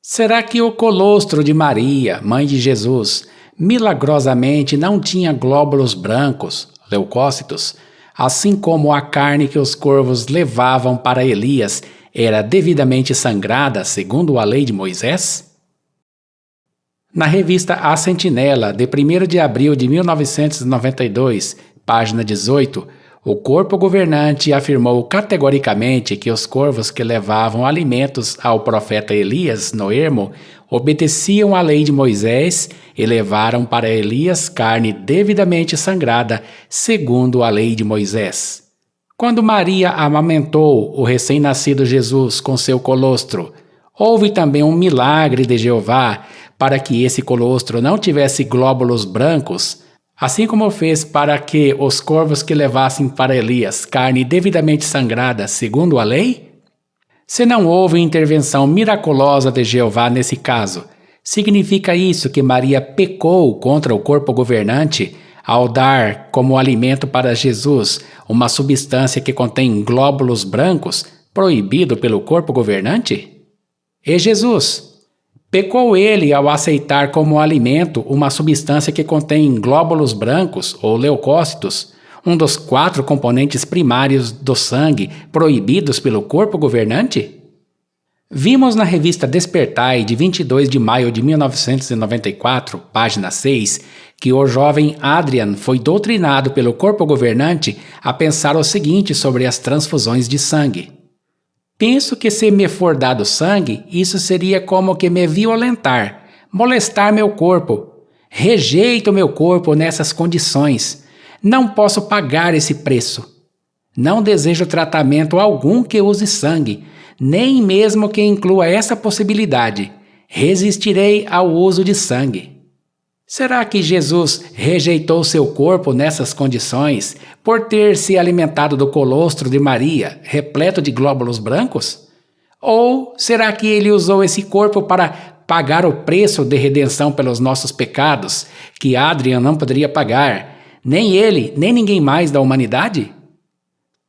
Será que o colostro de Maria, mãe de Jesus, milagrosamente não tinha glóbulos brancos, leucócitos, assim como a carne que os corvos levavam para Elias era devidamente sangrada segundo a lei de Moisés? Na revista A Sentinela, de 1º de abril de 1992, página 18, o corpo governante afirmou categoricamente que os corvos que levavam alimentos ao profeta Elias no ermo obedeciam à lei de Moisés e levaram para Elias carne devidamente sangrada, segundo a lei de Moisés. Quando Maria amamentou o recém-nascido Jesus com seu colostro, houve também um milagre de Jeová para que esse colostro não tivesse glóbulos brancos, assim como fez para que os corvos que levassem para Elias carne devidamente sangrada, segundo a lei? Se não houve intervenção miraculosa de Jeová nesse caso, significa isso que Maria pecou contra o corpo governante ao dar como alimento para Jesus uma substância que contém glóbulos brancos, proibido pelo corpo governante? E Jesus? Pecou ele ao aceitar como alimento uma substância que contém glóbulos brancos ou leucócitos, um dos 4 componentes primários do sangue proibidos pelo corpo governante? Vimos na revista Despertai, de 22 de maio de 1994, página 6, que o jovem Adrian foi doutrinado pelo corpo governante a pensar o seguinte sobre as transfusões de sangue. Penso que se me for dado sangue, isso seria como que me violentar, molestar meu corpo. Rejeito meu corpo nessas condições. Não posso pagar esse preço. Não desejo tratamento algum que use sangue, nem mesmo que inclua essa possibilidade. Resistirei ao uso de sangue. Será que Jesus rejeitou seu corpo nessas condições por ter se alimentado do colostro de Maria, repleto de glóbulos brancos? Ou será que ele usou esse corpo para pagar o preço de redenção pelos nossos pecados, que Adrian não poderia pagar, nem ele, nem ninguém mais da humanidade?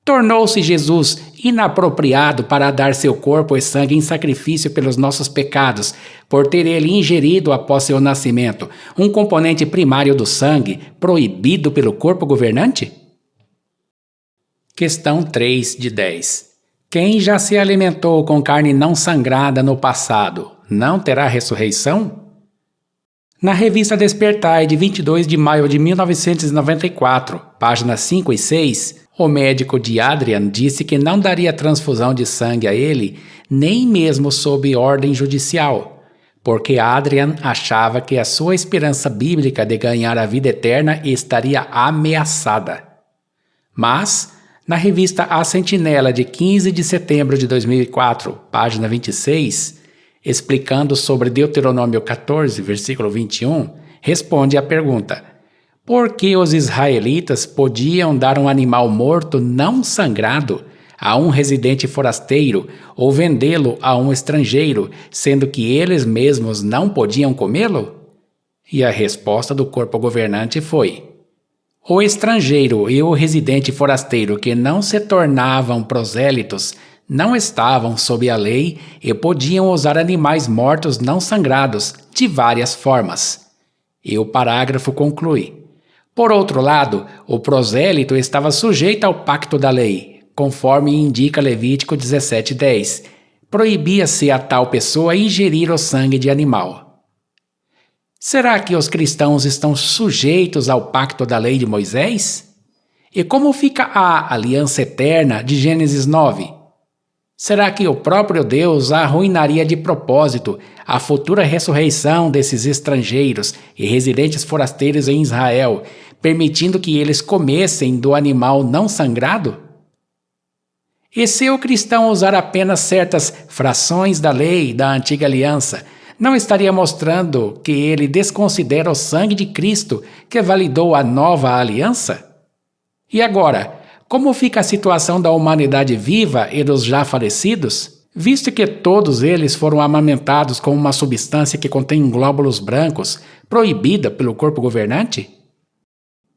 Tornou-se Jesus inapropriado para dar seu corpo e sangue em sacrifício pelos nossos pecados, por ter ele ingerido após seu nascimento um componente primário do sangue proibido pelo corpo governante? Questão 3 de 10. Quem já se alimentou com carne não sangrada no passado, não terá ressurreição? Na revista Despertai, de 22 de maio de 1994, páginas 5 e 6, o médico de Adrian disse que não daria transfusão de sangue a ele, nem mesmo sob ordem judicial, porque Adrian achava que a sua esperança bíblica de ganhar a vida eterna estaria ameaçada. Mas, na revista A Sentinela, de 15 de setembro de 2004, página 26, explicando sobre Deuteronômio 14, versículo 21, responde à pergunta: por que os israelitas podiam dar um animal morto não sangrado a um residente forasteiro ou vendê-lo a um estrangeiro, sendo que eles mesmos não podiam comê-lo? E a resposta do corpo governante foi: o estrangeiro e o residente forasteiro que não se tornavam prosélitos não estavam sob a lei e podiam usar animais mortos não sangrados de várias formas. E o parágrafo conclui: por outro lado, o prosélito estava sujeito ao pacto da lei, conforme indica Levítico 17:10. Proibia-se a tal pessoa ingerir o sangue de animal. Será que os cristãos estão sujeitos ao pacto da lei de Moisés? E como fica a aliança eterna de Gênesis 9? Será que o próprio Deus arruinaria de propósito a futura ressurreição desses estrangeiros e residentes forasteiros em Israel, permitindo que eles comessem do animal não sangrado? E se o cristão usar apenas certas frações da lei da antiga aliança, não estaria mostrando que ele desconsidera o sangue de Cristo que validou a nova aliança? E agora, como fica a situação da humanidade viva e dos já falecidos, visto que todos eles foram amamentados com uma substância que contém glóbulos brancos, proibida pelo corpo governante?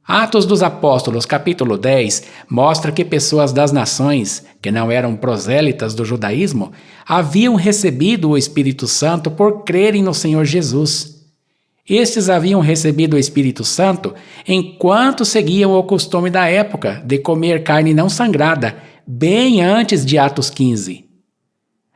Atos dos Apóstolos, capítulo 10, mostra que pessoas das nações, que não eram prosélitas do judaísmo, haviam recebido o Espírito Santo por crerem no Senhor Jesus. Estes haviam recebido o Espírito Santo enquanto seguiam o costume da época de comer carne não sangrada, bem antes de Atos 15.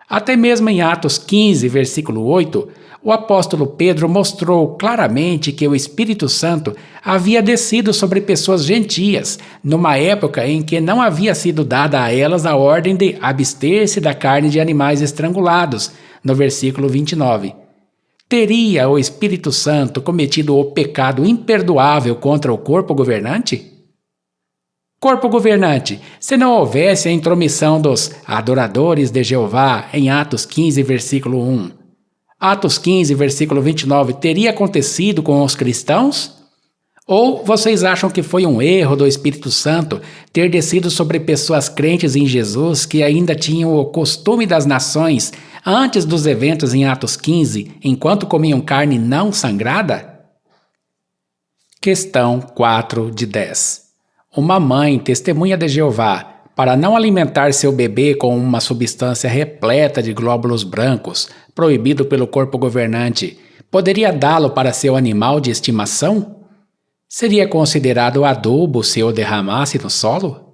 Até mesmo em Atos 15, versículo 8, o apóstolo Pedro mostrou claramente que o Espírito Santo havia descido sobre pessoas gentias, numa época em que não havia sido dada a elas a ordem de abster-se da carne de animais estrangulados, no versículo 29. Teria o Espírito Santo cometido o pecado imperdoável contra o corpo governante? Corpo governante, se não houvesse a intromissão dos adoradores de Jeová em Atos 15, versículo 1, Atos 15, versículo 29, teria acontecido com os cristãos? Ou vocês acham que foi um erro do Espírito Santo ter descido sobre pessoas crentes em Jesus que ainda tinham o costume das nações antes dos eventos em Atos 15, enquanto comiam carne não sangrada? Questão 4 de 10. Uma mãe testemunha de Jeová, para não alimentar seu bebê com uma substância repleta de glóbulos brancos, proibido pelo corpo governante, poderia dá-lo para seu animal de estimação? Seria considerado adubo se o derramasse no solo?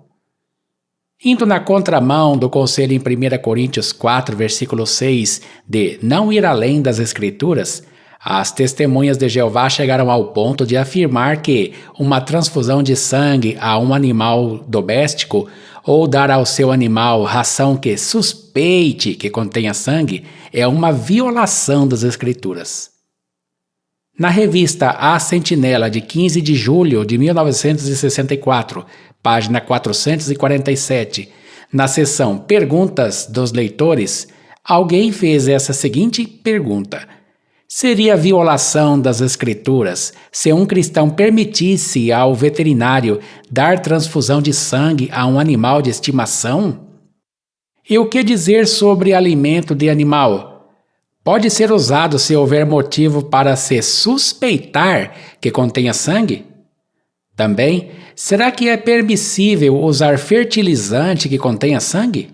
Indo na contramão do conselho em 1 Coríntios 4, versículo 6, de não ir além das Escrituras, as testemunhas de Jeová chegaram ao ponto de afirmar que uma transfusão de sangue a um animal doméstico ou dar ao seu animal ração que suspeite que contenha sangue é uma violação das Escrituras. Na revista A Sentinela, de 15 de julho de 1964, página 447, na seção Perguntas dos Leitores, alguém fez essa seguinte pergunta: seria violação das Escrituras se um cristão permitisse ao veterinário dar transfusão de sangue a um animal de estimação? E o que dizer sobre alimento de animal? Pode ser usado se houver motivo para se suspeitar que contenha sangue? Também, será que é permissível usar fertilizante que contenha sangue?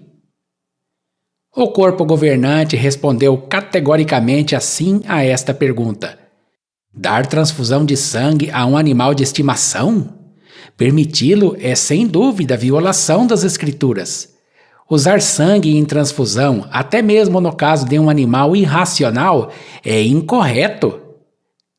O corpo governante respondeu categoricamente assim a esta pergunta: dar transfusão de sangue a um animal de estimação? Permiti-lo é sem dúvida violação das Escrituras. Usar sangue em transfusão, até mesmo no caso de um animal irracional, é incorreto.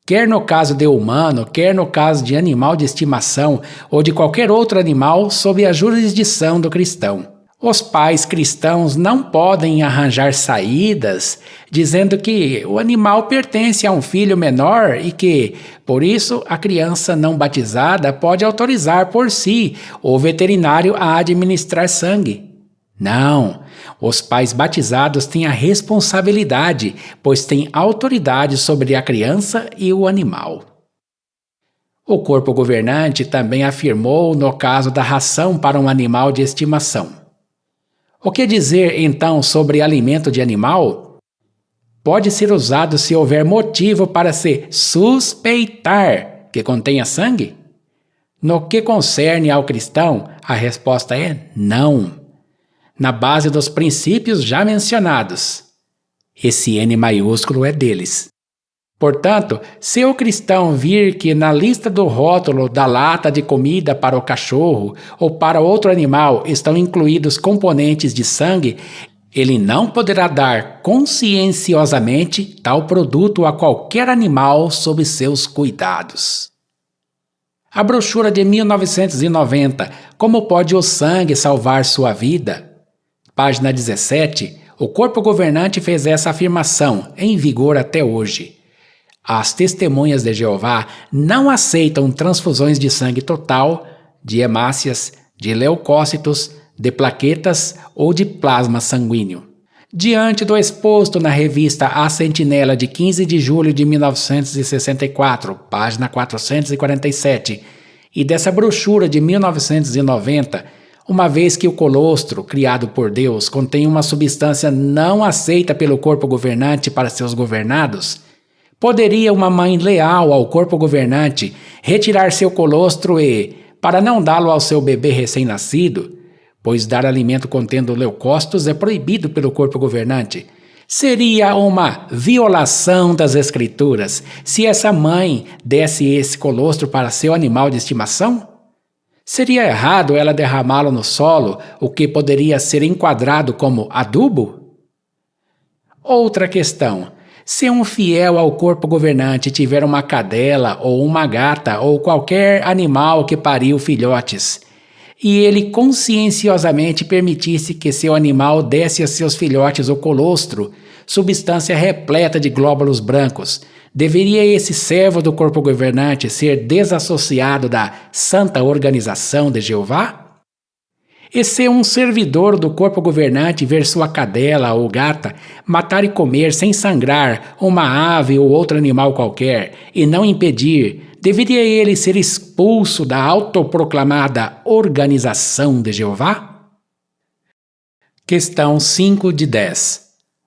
quer no caso de humano, quer no caso de animal de estimação ou de qualquer outro animal sob a jurisdição do cristão. Os pais cristãos não podem arranjar saídas dizendo que o animal pertence a um filho menor e que, por isso, a criança não batizada pode autorizar por si o veterinário a administrar sangue. Não, os pais batizados têm a responsabilidade, pois têm autoridade sobre a criança e o animal. O corpo governante também afirmou no caso da ração para um animal de estimação. O que dizer, então, sobre alimento de animal? Pode ser usado se houver motivo para se suspeitar que contenha sangue? No que concerne ao cristão, a resposta é não. Na base dos princípios já mencionados. Esse N maiúsculo é deles. Portanto, se o cristão vir que na lista do rótulo da lata de comida para o cachorro ou para outro animal estão incluídos componentes de sangue, ele não poderá dar conscienciosamente tal produto a qualquer animal sob seus cuidados. A brochura de 1990, Como pode o sangue salvar sua vida? Página 17, o corpo governante fez essa afirmação, em vigor até hoje. As testemunhas de Jeová não aceitam transfusões de sangue total, de hemácias, de leucócitos, de plaquetas ou de plasma sanguíneo. Diante do exposto na revista A Sentinela de 15 de julho de 1964, página 447, e dessa brochura de 1990, uma vez que o colostro, criado por Deus, contém uma substância não aceita pelo corpo governante para seus governados, poderia uma mãe leal ao corpo governante retirar seu colostro e, para não dá-lo ao seu bebê recém-nascido, pois dar alimento contendo leucócitos é proibido pelo corpo governante, seria uma violação das Escrituras se essa mãe desse esse colostro para seu animal de estimação? Seria errado ela derramá-lo no solo, o que poderia ser enquadrado como adubo? Outra questão. Se um fiel ao corpo governante tiver uma cadela ou uma gata ou qualquer animal que pariu filhotes, e ele conscienciosamente permitisse que seu animal desse a seus filhotes o colostro, substância repleta de glóbulos brancos, deveria esse servo do corpo governante ser desassociado da Santa Organização de Jeová? E se um servidor do corpo governante ver sua cadela ou gata matar e comer sem sangrar uma ave ou outro animal qualquer e não impedir, deveria ele ser expulso da autoproclamada Organização de Jeová? Questão 5 de 10.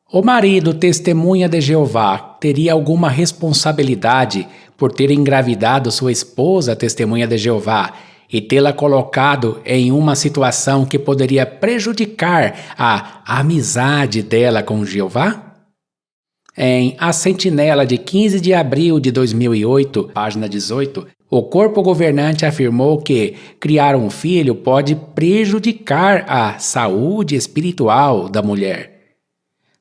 O marido testemunha de Jeová teria alguma responsabilidade por ter engravidado sua esposa testemunha de Jeová e tê-la colocado em uma situação que poderia prejudicar a amizade dela com Jeová? Em A Sentinela de 15 de abril de 2008, página 18, o corpo governante afirmou que criar um filho pode prejudicar a saúde espiritual da mulher.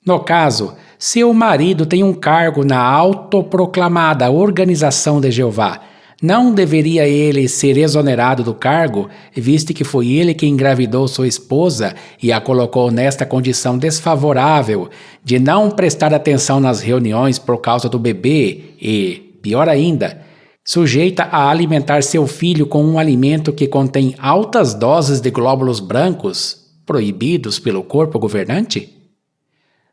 No caso, se o marido tem um cargo na autoproclamada Organização de Jeová, não deveria ele ser exonerado do cargo, visto que foi ele que engravidou sua esposa e a colocou nesta condição desfavorável de não prestar atenção nas reuniões por causa do bebê e, pior ainda, sujeita a alimentar seu filho com um alimento que contém altas doses de glóbulos brancos, proibidos pelo corpo governante?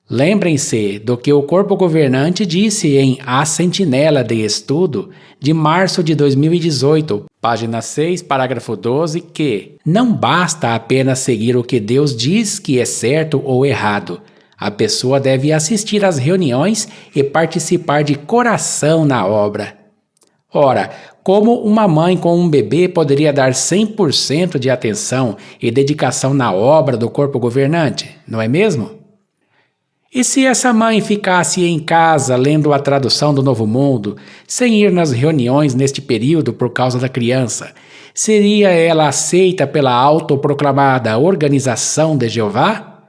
Lembrem-se do que o corpo governante disse em A Sentinela de Estudo, de março de 2018, página 6, parágrafo 12, que não basta apenas seguir o que Deus diz que é certo ou errado. A pessoa deve assistir às reuniões e participar de coração na obra. Ora, como uma mãe com um bebê poderia dar 100% de atenção e dedicação na obra do corpo governante, não é mesmo? E se essa mãe ficasse em casa lendo a tradução do Novo Mundo, sem ir nas reuniões neste período por causa da criança, seria ela aceita pela autoproclamada Organização de Jeová?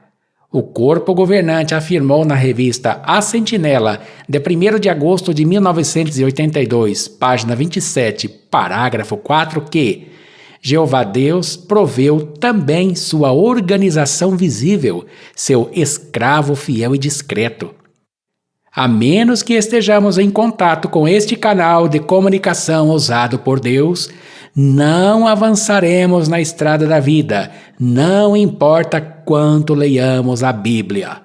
O corpo governante afirmou na revista A Sentinela, de 1º de agosto de 1982, página 27, parágrafo 4, que Jeová Deus proveu também sua organização visível, seu escravo fiel e discreto. A menos que estejamos em contato com este canal de comunicação usado por Deus, não avançaremos na estrada da vida, não importa quanto leiamos a Bíblia.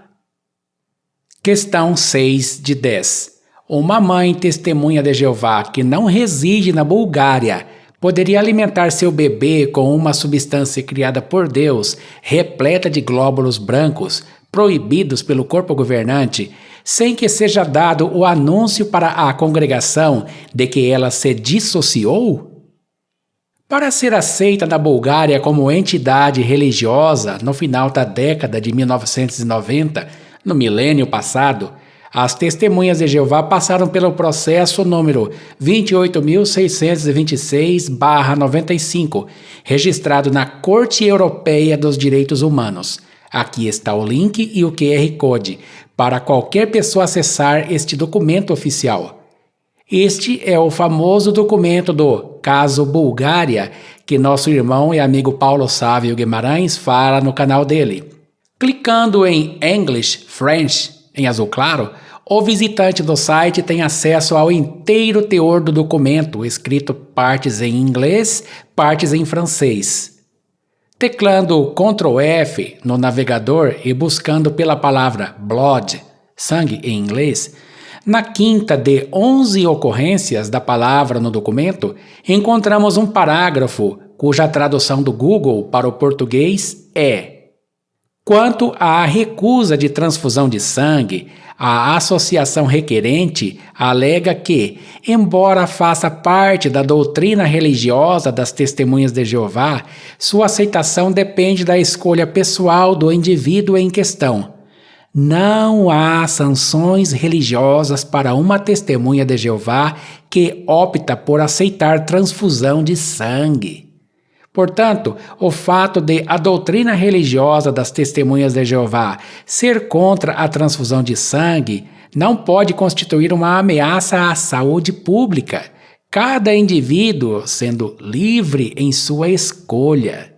Questão 6 de 10. Uma mãe testemunha de Jeová que não reside na Bulgária poderia alimentar seu bebê com uma substância criada por Deus, repleta de glóbulos brancos, proibidos pelo corpo governante, sem que seja dado o anúncio para a congregação de que ela se dissociou? Para ser aceita na Bulgária como entidade religiosa no final da década de 1990, no milênio passado, as testemunhas de Jeová passaram pelo processo número 28.626/95, registrado na Corte Europeia dos Direitos Humanos. Aqui está o link e o QR Code para qualquer pessoa acessar este documento oficial. Este é o famoso documento do Caso Bulgária, que nosso irmão e amigo Paulo Sávio Guimarães fala no canal dele. Clicando em English, French, em azul claro, o visitante do site tem acesso ao inteiro teor do documento, escrito partes em inglês, partes em francês. Teclando Ctrl F no navegador e buscando pela palavra blood, sangue em inglês, na quinta de 11 ocorrências da palavra no documento, encontramos um parágrafo cuja tradução do Google para o português é: quanto à recusa de transfusão de sangue, a associação requerente alega que, embora faça parte da doutrina religiosa das Testemunhas de Jeová, sua aceitação depende da escolha pessoal do indivíduo em questão. Não há sanções religiosas para uma testemunha de Jeová que opta por aceitar transfusão de sangue. Portanto, o fato de a doutrina religiosa das Testemunhas de Jeová ser contra a transfusão de sangue não pode constituir uma ameaça à saúde pública, cada indivíduo sendo livre em sua escolha.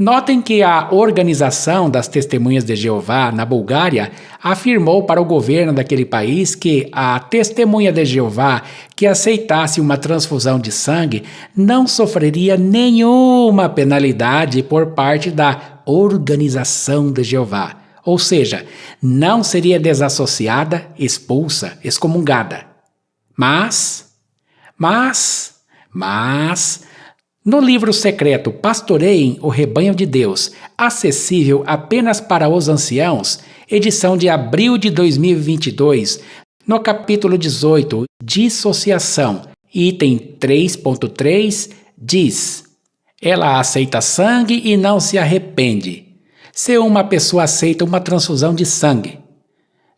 Notem que a Organização das Testemunhas de Jeová na Bulgária afirmou para o governo daquele país que a testemunha de Jeová que aceitasse uma transfusão de sangue não sofreria nenhuma penalidade por parte da Organização de Jeová, ou seja, não seria desassociada, expulsa, excomungada. Mas, no livro secreto Pastoreiem o Rebanho de Deus, acessível apenas para os anciãos, edição de abril de 2022, no capítulo 18, Dissociação, item 3.3, diz: ela aceita sangue e não se arrepende. Se uma pessoa aceita uma transfusão de sangue,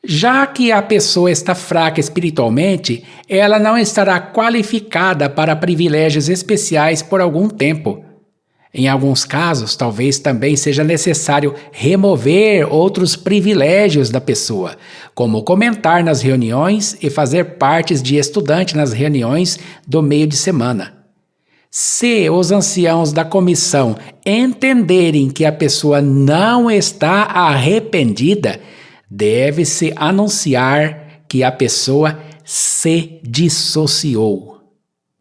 já que a pessoa está fraca espiritualmente, ela não estará qualificada para privilégios especiais por algum tempo. Em alguns casos, talvez também seja necessário remover outros privilégios da pessoa, como comentar nas reuniões e fazer partes de estudante nas reuniões do meio de semana. Se os anciãos da comissão entenderem que a pessoa não está arrependida, deve-se anunciar que a pessoa se dissociou.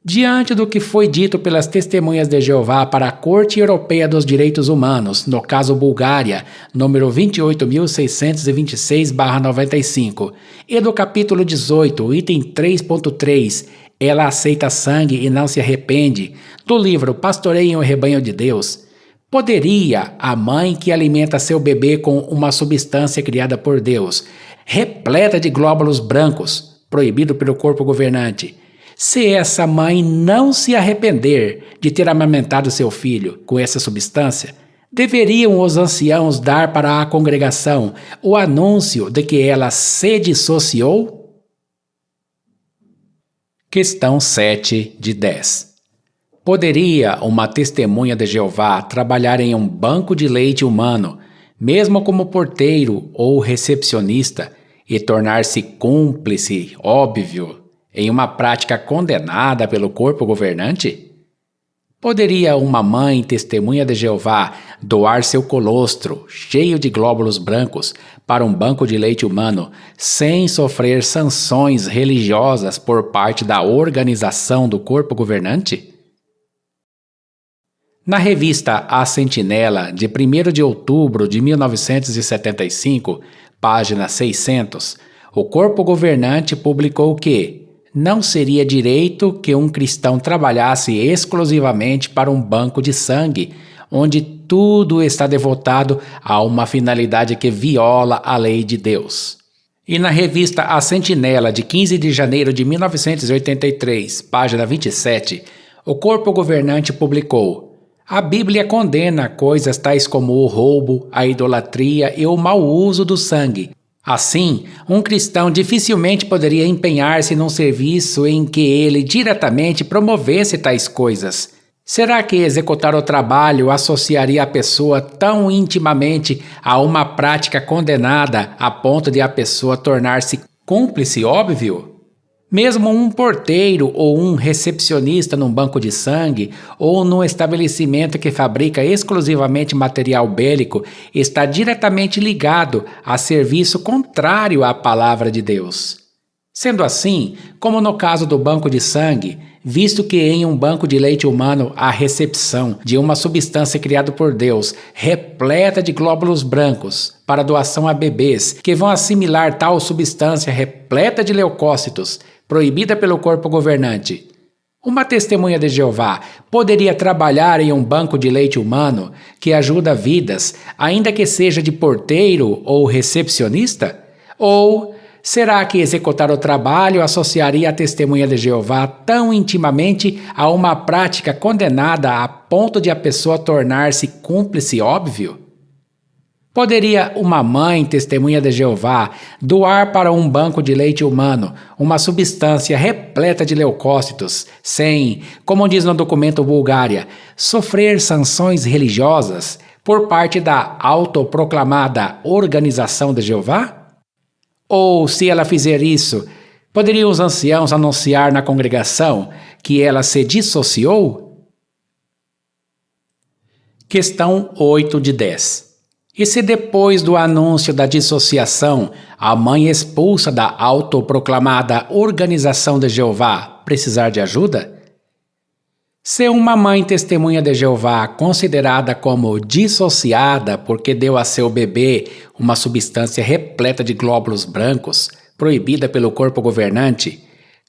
Diante do que foi dito pelas Testemunhas de Jeová para a Corte Europeia dos Direitos Humanos, no caso Bulgária, número 28.626/95, e do capítulo 18, item 3.3, ela aceita sangue e não se arrepende, do livro Pastoreiem o Rebanho de Deus, poderia a mãe que alimenta seu bebê com uma substância criada por Deus, repleta de glóbulos brancos, proibido pelo corpo governante, se essa mãe não se arrepender de ter amamentado seu filho com essa substância, deveriam os anciãos dar para a congregação o anúncio de que ela se dissociou? Questão 7 de 10. Poderia uma testemunha de Jeová trabalhar em um banco de leite humano, mesmo como porteiro ou recepcionista, e tornar-se cúmplice, óbvio, em uma prática condenada pelo corpo governante? Poderia uma mãe testemunha de Jeová doar seu colostro, cheio de glóbulos brancos, para um banco de leite humano, sem sofrer sanções religiosas por parte da organização do corpo governante? Na revista A Sentinela, de 1º de outubro de 1975, página 600, o corpo governante publicou que não seria direito que um cristão trabalhasse exclusivamente para um banco de sangue, onde tudo está devotado a uma finalidade que viola a lei de Deus. E na revista A Sentinela, de 15 de janeiro de 1983, página 27, o corpo governante publicou: a Bíblia condena coisas tais como o roubo, a idolatria e o mau uso do sangue. Assim, um cristão dificilmente poderia empenhar-se num serviço em que ele diretamente promovesse tais coisas. Será que executar o trabalho associaria a pessoa tão intimamente a uma prática condenada a ponto de a pessoa tornar-se cúmplice óbvio? Mesmo um porteiro ou um recepcionista num banco de sangue ou num estabelecimento que fabrica exclusivamente material bélico está diretamente ligado a serviço contrário à palavra de Deus. Sendo assim, como no caso do banco de sangue, visto que em um banco de leite humano há recepção de uma substância criada por Deus, repleta de glóbulos brancos, para doação a bebês, que vão assimilar tal substância repleta de leucócitos, proibida pelo corpo governante, uma testemunha de Jeová poderia trabalhar em um banco de leite humano que ajuda vidas, ainda que seja de porteiro ou recepcionista? Ou será que executar o trabalho associaria a testemunha de Jeová tão intimamente a uma prática condenada a ponto de a pessoa tornar-se cúmplice óbvio? Poderia uma mãe testemunha de Jeová doar para um banco de leite humano uma substância repleta de leucócitos sem, como diz no documento Bulgária, sofrer sanções religiosas por parte da autoproclamada Organização de Jeová? Ou, se ela fizer isso, poderiam os anciãos anunciar na congregação que ela se dissociou? Questão 8 de 10. E se depois do anúncio da dissociação, a mãe expulsa da autoproclamada Organização de Jeová precisar de ajuda? Se uma mãe testemunha de Jeová considerada como dissociada porque deu a seu bebê uma substância repleta de glóbulos brancos, proibida pelo corpo governante,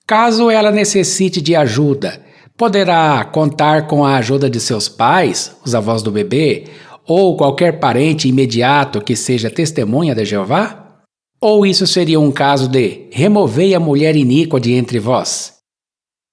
caso ela necessite de ajuda, poderá contar com a ajuda de seus pais, os avós do bebê, ou qualquer parente imediato que seja testemunha de Jeová? Ou isso seria um caso de removei a mulher iníqua de entre vós?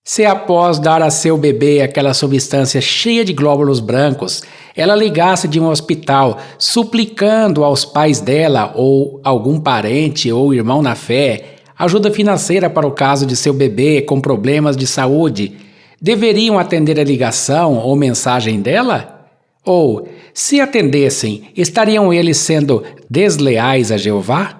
Se após dar a seu bebê aquela substância cheia de glóbulos brancos, ela ligasse de um hospital suplicando aos pais dela ou algum parente ou irmão na fé ajuda financeira para o caso de seu bebê com problemas de saúde, deveriam atender a ligação ou mensagem dela? Ou, se atendessem, estariam eles sendo desleais a Jeová?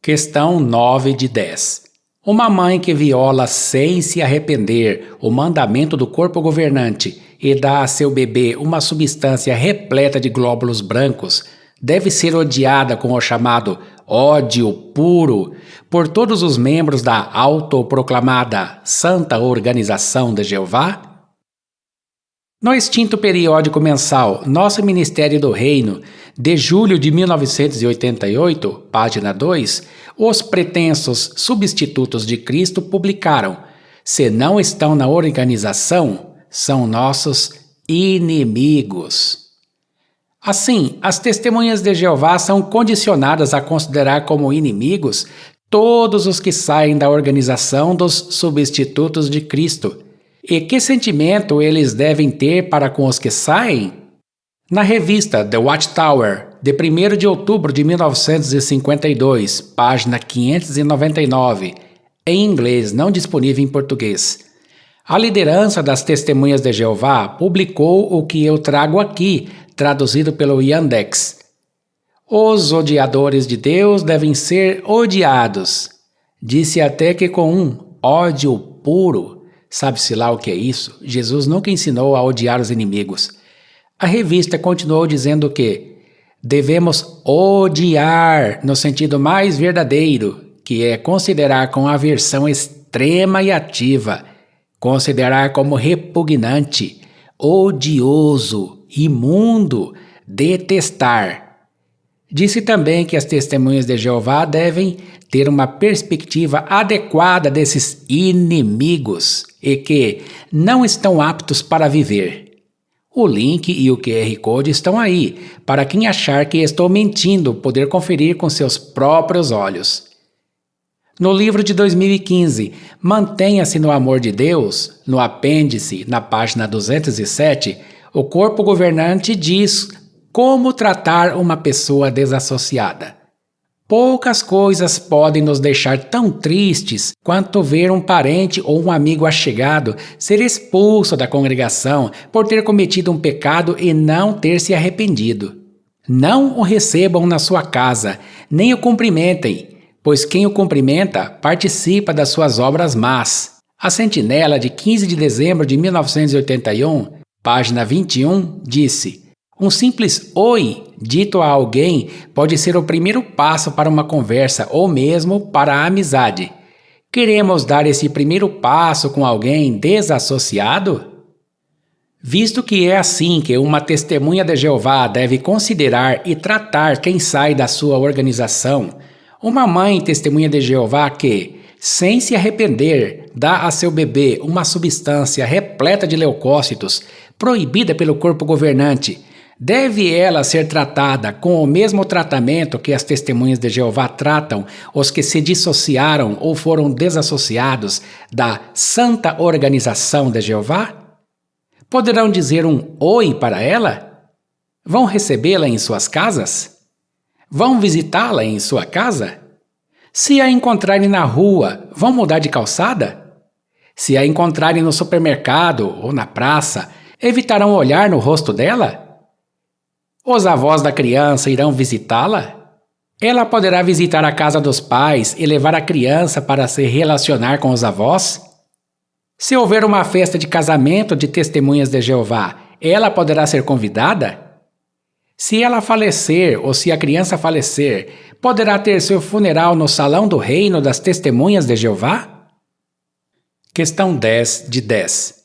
Questão 9 de 10. Uma mãe que viola sem se arrepender o mandamento do corpo governante e dá a seu bebê uma substância repleta de glóbulos brancos deve ser odiada com o chamado ódio puro por todos os membros da autoproclamada Santa Organização de Jeová? No extinto periódico mensal Nosso Ministério do Reino, de julho de 1988, página 2, os pretensos substitutos de Cristo publicaram: se não estão na organização, são nossos inimigos. Assim, as testemunhas de Jeová são condicionadas a considerar como inimigos todos os que saem da organização dos substitutos de Cristo. E que sentimento eles devem ter para com os que saem? Na revista The Watchtower, de 1º de outubro de 1952, página 599, em inglês não disponível em português, A liderança das Testemunhas de Jeová publicou o que eu trago aqui, traduzido pelo Yandex. Os odiadores de Deus devem ser odiados. Disse até que com um ódio puro. Sabe-se lá o que é isso? Jesus nunca ensinou a odiar os inimigos. A revista continuou dizendo que devemos odiar no sentido mais verdadeiro, que é considerar com aversão extrema e ativa, considerar como repugnante, odioso, imundo, detestar. Disse também que as testemunhas de Jeová devem ter uma perspectiva adequada desses inimigos e que não estão aptos para viver. O link e o QR Code estão aí, para quem achar que estou mentindo poder conferir com seus próprios olhos. No livro de 2015, Mantenha-se no Amor de Deus, no apêndice, na página 207, o corpo governante diz como tratar uma pessoa desassociada. Poucas coisas podem nos deixar tão tristes quanto ver um parente ou um amigo achegado ser expulso da congregação por ter cometido um pecado e não ter se arrependido. Não o recebam na sua casa, nem o cumprimentem, pois quem o cumprimenta participa das suas obras más. A Sentinela, de 15 de dezembro de 1981, página 21, disse: um simples oi dito a alguém pode ser o primeiro passo para uma conversa ou mesmo para a amizade. Queremos dar esse primeiro passo com alguém desassociado? Visto que é assim que uma testemunha de Jeová deve considerar e tratar quem sai da sua organização, uma mãe testemunha de Jeová que, sem se arrepender, dá a seu bebê uma substância repleta de leucócitos, proibida pelo corpo governante, deve ela ser tratada com o mesmo tratamento que as testemunhas de Jeová tratam os que se dissociaram ou foram desassociados da Santa Organização de Jeová? Poderão dizer um oi para ela? Vão recebê-la em suas casas? Vão visitá-la em sua casa? Se a encontrarem na rua, vão mudar de calçada? Se a encontrarem no supermercado ou na praça, evitarão olhar no rosto dela? Os avós da criança irão visitá-la? Ela poderá visitar a casa dos pais e levar a criança para se relacionar com os avós? Se houver uma festa de casamento de testemunhas de Jeová, ela poderá ser convidada? Se ela falecer ou se a criança falecer, poderá ter seu funeral no salão do reino das testemunhas de Jeová? Questão 10 de 10.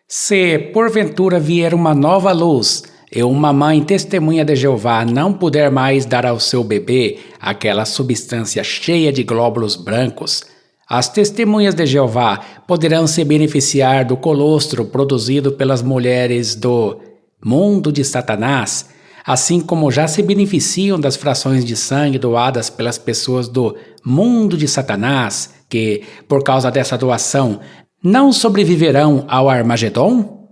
Se, porventura, vier uma nova luz e uma mãe testemunha de Jeová não puder mais dar ao seu bebê aquela substância cheia de glóbulos brancos, as testemunhas de Jeová poderão se beneficiar do colostro produzido pelas mulheres do mundo de Satanás, assim como já se beneficiam das frações de sangue doadas pelas pessoas do mundo de Satanás, que, por causa dessa doação, não sobreviverão ao Armagedon?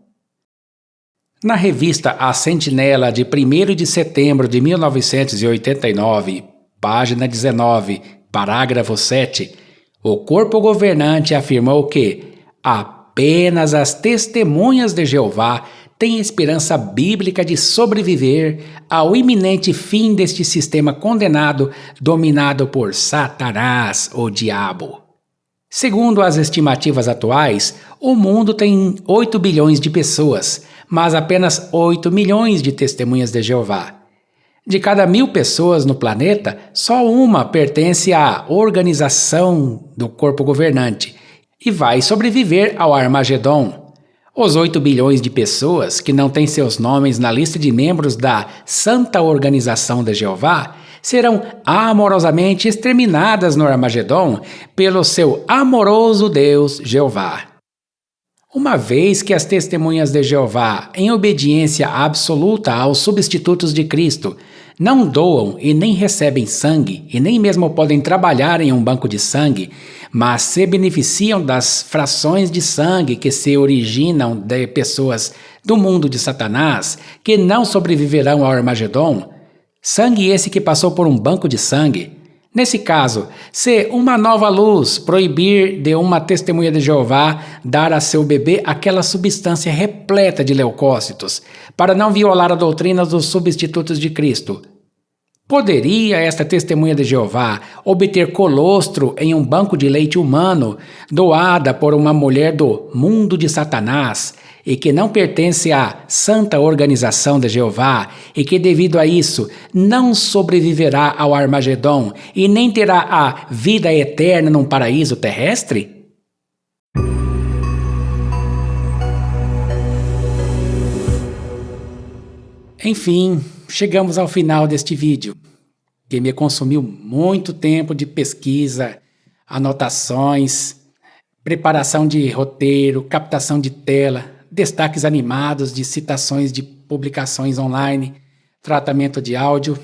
Na revista A Sentinela, de 1º de setembro de 1989, página 19, parágrafo 7, o corpo governante afirmou que apenas as testemunhas de Jeová têm esperança bíblica de sobreviver ao iminente fim deste sistema condenado dominado por Satanás, o diabo. Segundo as estimativas atuais, o mundo tem 8 bilhões de pessoas, mas apenas 8 milhões de testemunhas de Jeová. De cada 1.000 pessoas no planeta, só uma pertence à organização do corpo governante e vai sobreviver ao Armagedon. Os 8 bilhões de pessoas que não têm seus nomes na lista de membros da Santa Organização de Jeová serão amorosamente exterminadas no Armagedon pelo seu amoroso Deus Jeová. Uma vez que as testemunhas de Jeová, em obediência absoluta aos substitutos de Cristo, não doam e nem recebem sangue e nem mesmo podem trabalhar em um banco de sangue, mas se beneficiam das frações de sangue que se originam de pessoas do mundo de Satanás, que não sobreviverão ao Armagedon, sangue esse que passou por um banco de sangue, Nesse caso, se uma nova luz proibir de uma testemunha de Jeová dar a seu bebê aquela substância repleta de leucócitos, para não violar a doutrina dos substitutos de Cristo, poderia esta testemunha de Jeová obter colostro em um banco de leite humano doada por uma mulher do mundo de Satanás e que não pertence à santa organização de Jeová e que devido a isso não sobreviverá ao Armagedon e nem terá a vida eterna num paraíso terrestre? Enfim, chegamos ao final deste vídeo, que me consumiu muito tempo de pesquisa, anotações, preparação de roteiro, captação de tela, destaques animados de citações de publicações online, tratamento de áudio.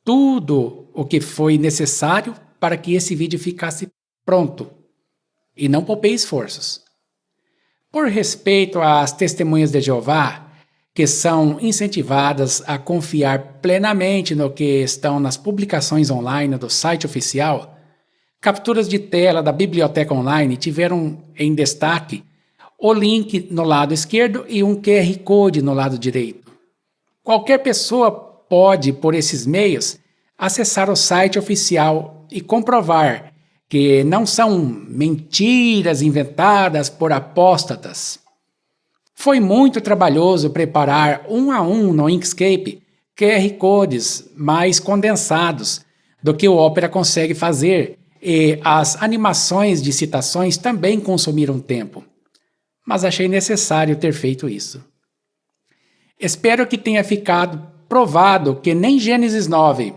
Tudo o que foi necessário para que esse vídeo ficasse pronto. E não poupei esforços. Por respeito às testemunhas de Jeová, que são incentivadas a confiar plenamente no que estão nas publicações online do site oficial, capturas de tela da biblioteca online tiveram em destaque o link no lado esquerdo e um QR Code no lado direito. Qualquer pessoa pode, por esses meios, acessar o site oficial e comprovar que não são mentiras inventadas por apóstatas. Foi muito trabalhoso preparar um a um no Inkscape QR Codes mais condensados do que o Opera consegue fazer, e as animações de citações também consumiram tempo. Mas achei necessário ter feito isso. Espero que tenha ficado provado que nem Gênesis 9,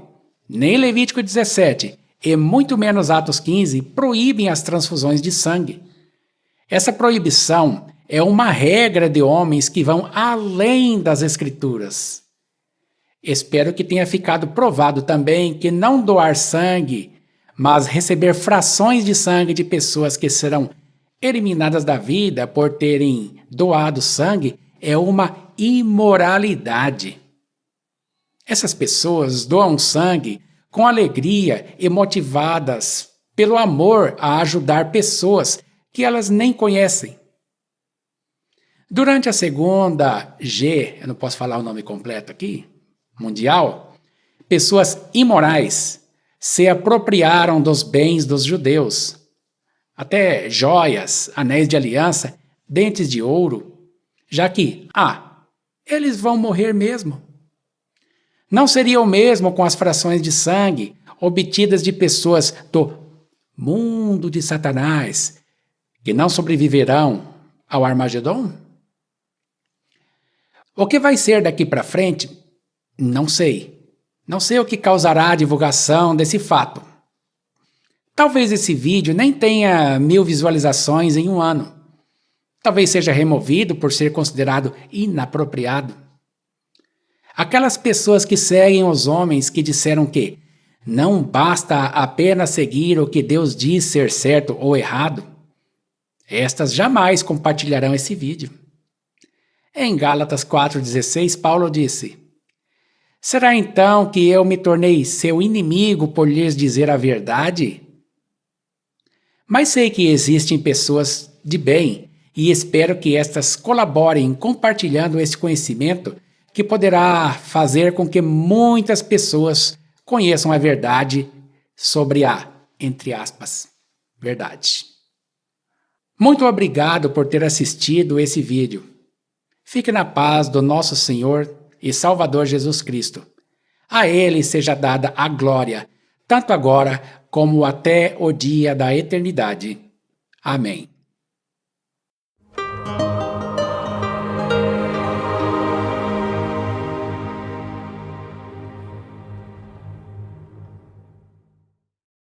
nem Levítico 17 e muito menos Atos 15 proíbem as transfusões de sangue. Essa proibição é uma regra de homens que vão além das Escrituras. Espero que tenha ficado provado também que não doar sangue, mas receber frações de sangue de pessoas que serão eliminadas da vida por terem doado sangue é uma imoralidade. Essas pessoas doam sangue com alegria e motivadas pelo amor a ajudar pessoas que elas nem conhecem. Durante a segunda G, eu não posso falar o nome completo aqui, mundial, pessoas imorais se apropriaram dos bens dos judeus, até joias, anéis de aliança, dentes de ouro, já que, eles vão morrer mesmo. Não seria o mesmo com as frações de sangue obtidas de pessoas do mundo de Satanás, que não sobreviverão ao Armagedon? O que vai ser daqui para frente? Não sei. Não sei o que causará a divulgação desse fato. Talvez esse vídeo nem tenha 1000 visualizações em um ano. Talvez seja removido por ser considerado inapropriado. Aquelas pessoas que seguem os homens que disseram que não basta apenas seguir o que Deus diz ser certo ou errado, estas jamais compartilharão esse vídeo. Em Gálatas 4,16, Paulo disse: será então que eu me tornei seu inimigo por lhes dizer a verdade? Mas sei que existem pessoas de bem e espero que estas colaborem compartilhando esse conhecimento que poderá fazer com que muitas pessoas conheçam a verdade sobre a, entre aspas, verdade. Muito obrigado por ter assistido esse vídeo. Fique na paz do nosso Senhor e Salvador Jesus Cristo. A Ele seja dada a glória, tanto agora como até o dia da eternidade. Amém.